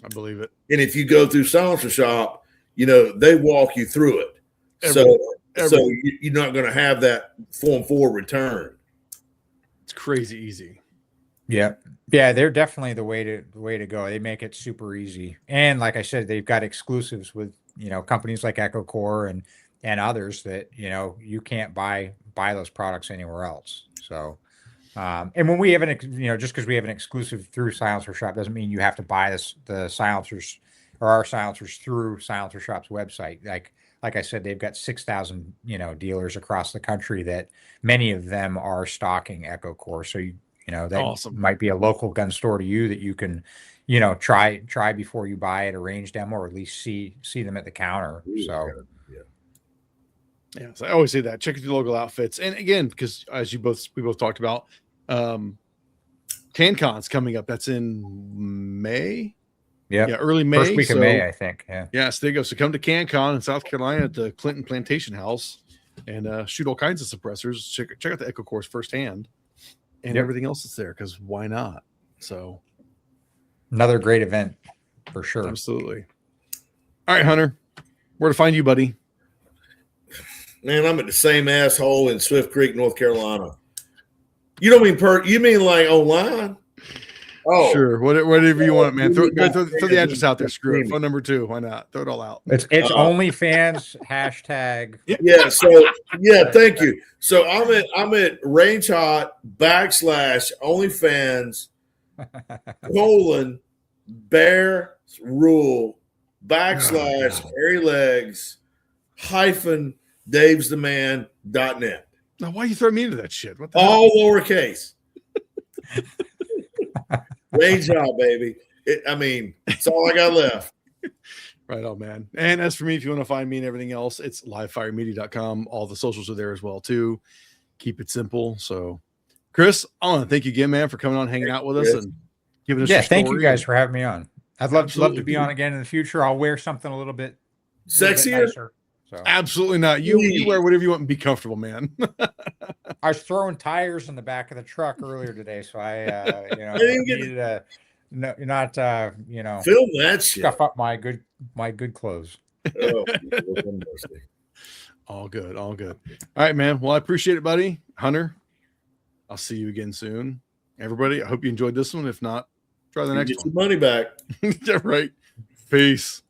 I believe it. And if you go through Silencer Shop, they walk you through it. Everything. So you're not going to have that Form 4 return. It's crazy easy. Yeah. Yeah, they're definitely the way to go. They make it super easy. And like I said, they've got exclusives with, companies like EchoCore and others that, you can't buy those products anywhere else. So and when we have just because we have an exclusive through Silencer Shop doesn't mean you have to buy the silencers or our silencers through Silencer Shop's website. Like I said, they've got 6,000, dealers across the country that many of them are stocking EchoCore. So that Awesome. might be a local gun store to you that you can, try before you buy it, arrange demo, or at least see them at the counter. So Yeah, so I always say that. Check out your local outfits. And again, because as we both talked about, CanCon's coming up. That's in May. yeah, Early May. first week of May, I think. Yeah. Yeah, so there you go. So come to CanCon in South Carolina at the Clinton Plantation House and shoot all kinds of suppressors. Check out the EchoCores firsthand and Yep. everything else that's there, because why not? So Another great event for sure. absolutely. All right, Hunter, where to find you, buddy? Man, I'm at the same asshole in Swift Creek, North Carolina. You don't mean you mean like online? Oh, Sure. Whatever you want, man. Throw the address out there. Screw it. Phone number 2. Why not? Throw it all out. It's OnlyFans hashtag. yeah. So yeah, thank you. So I'm at Range Hot / OnlyFans Bear Rule / Airy Legs - Dave's the Man.net. Now, why you throw me into that shit? What the All lowercase. Range Hot, baby. It's all I got left. Right on, man. And as for me, if you want to find me and everything else, it's livefiremedia.com. All the socials are there as well, too. Keep it simple. So, Chris, I want to thank you again, man, for coming on, hanging out with us, and giving us your Thank you story. guys for having me on. I'd love Absolutely. to be on again in the future. I'll wear something a little bit Sexier? nicer. So Absolutely not. You wear whatever you want and be comfortable, man. I was throwing tires in the back of the truck earlier today, so I didn't get- needed to not Film that shit. scuff up my good clothes. Oh, All good. All good. All right, man. Well, I appreciate it, buddy. Hunter, I'll see you again soon. Everybody, I hope you enjoyed this one. If not, try the next Get one. your money back. Yeah, right. Peace.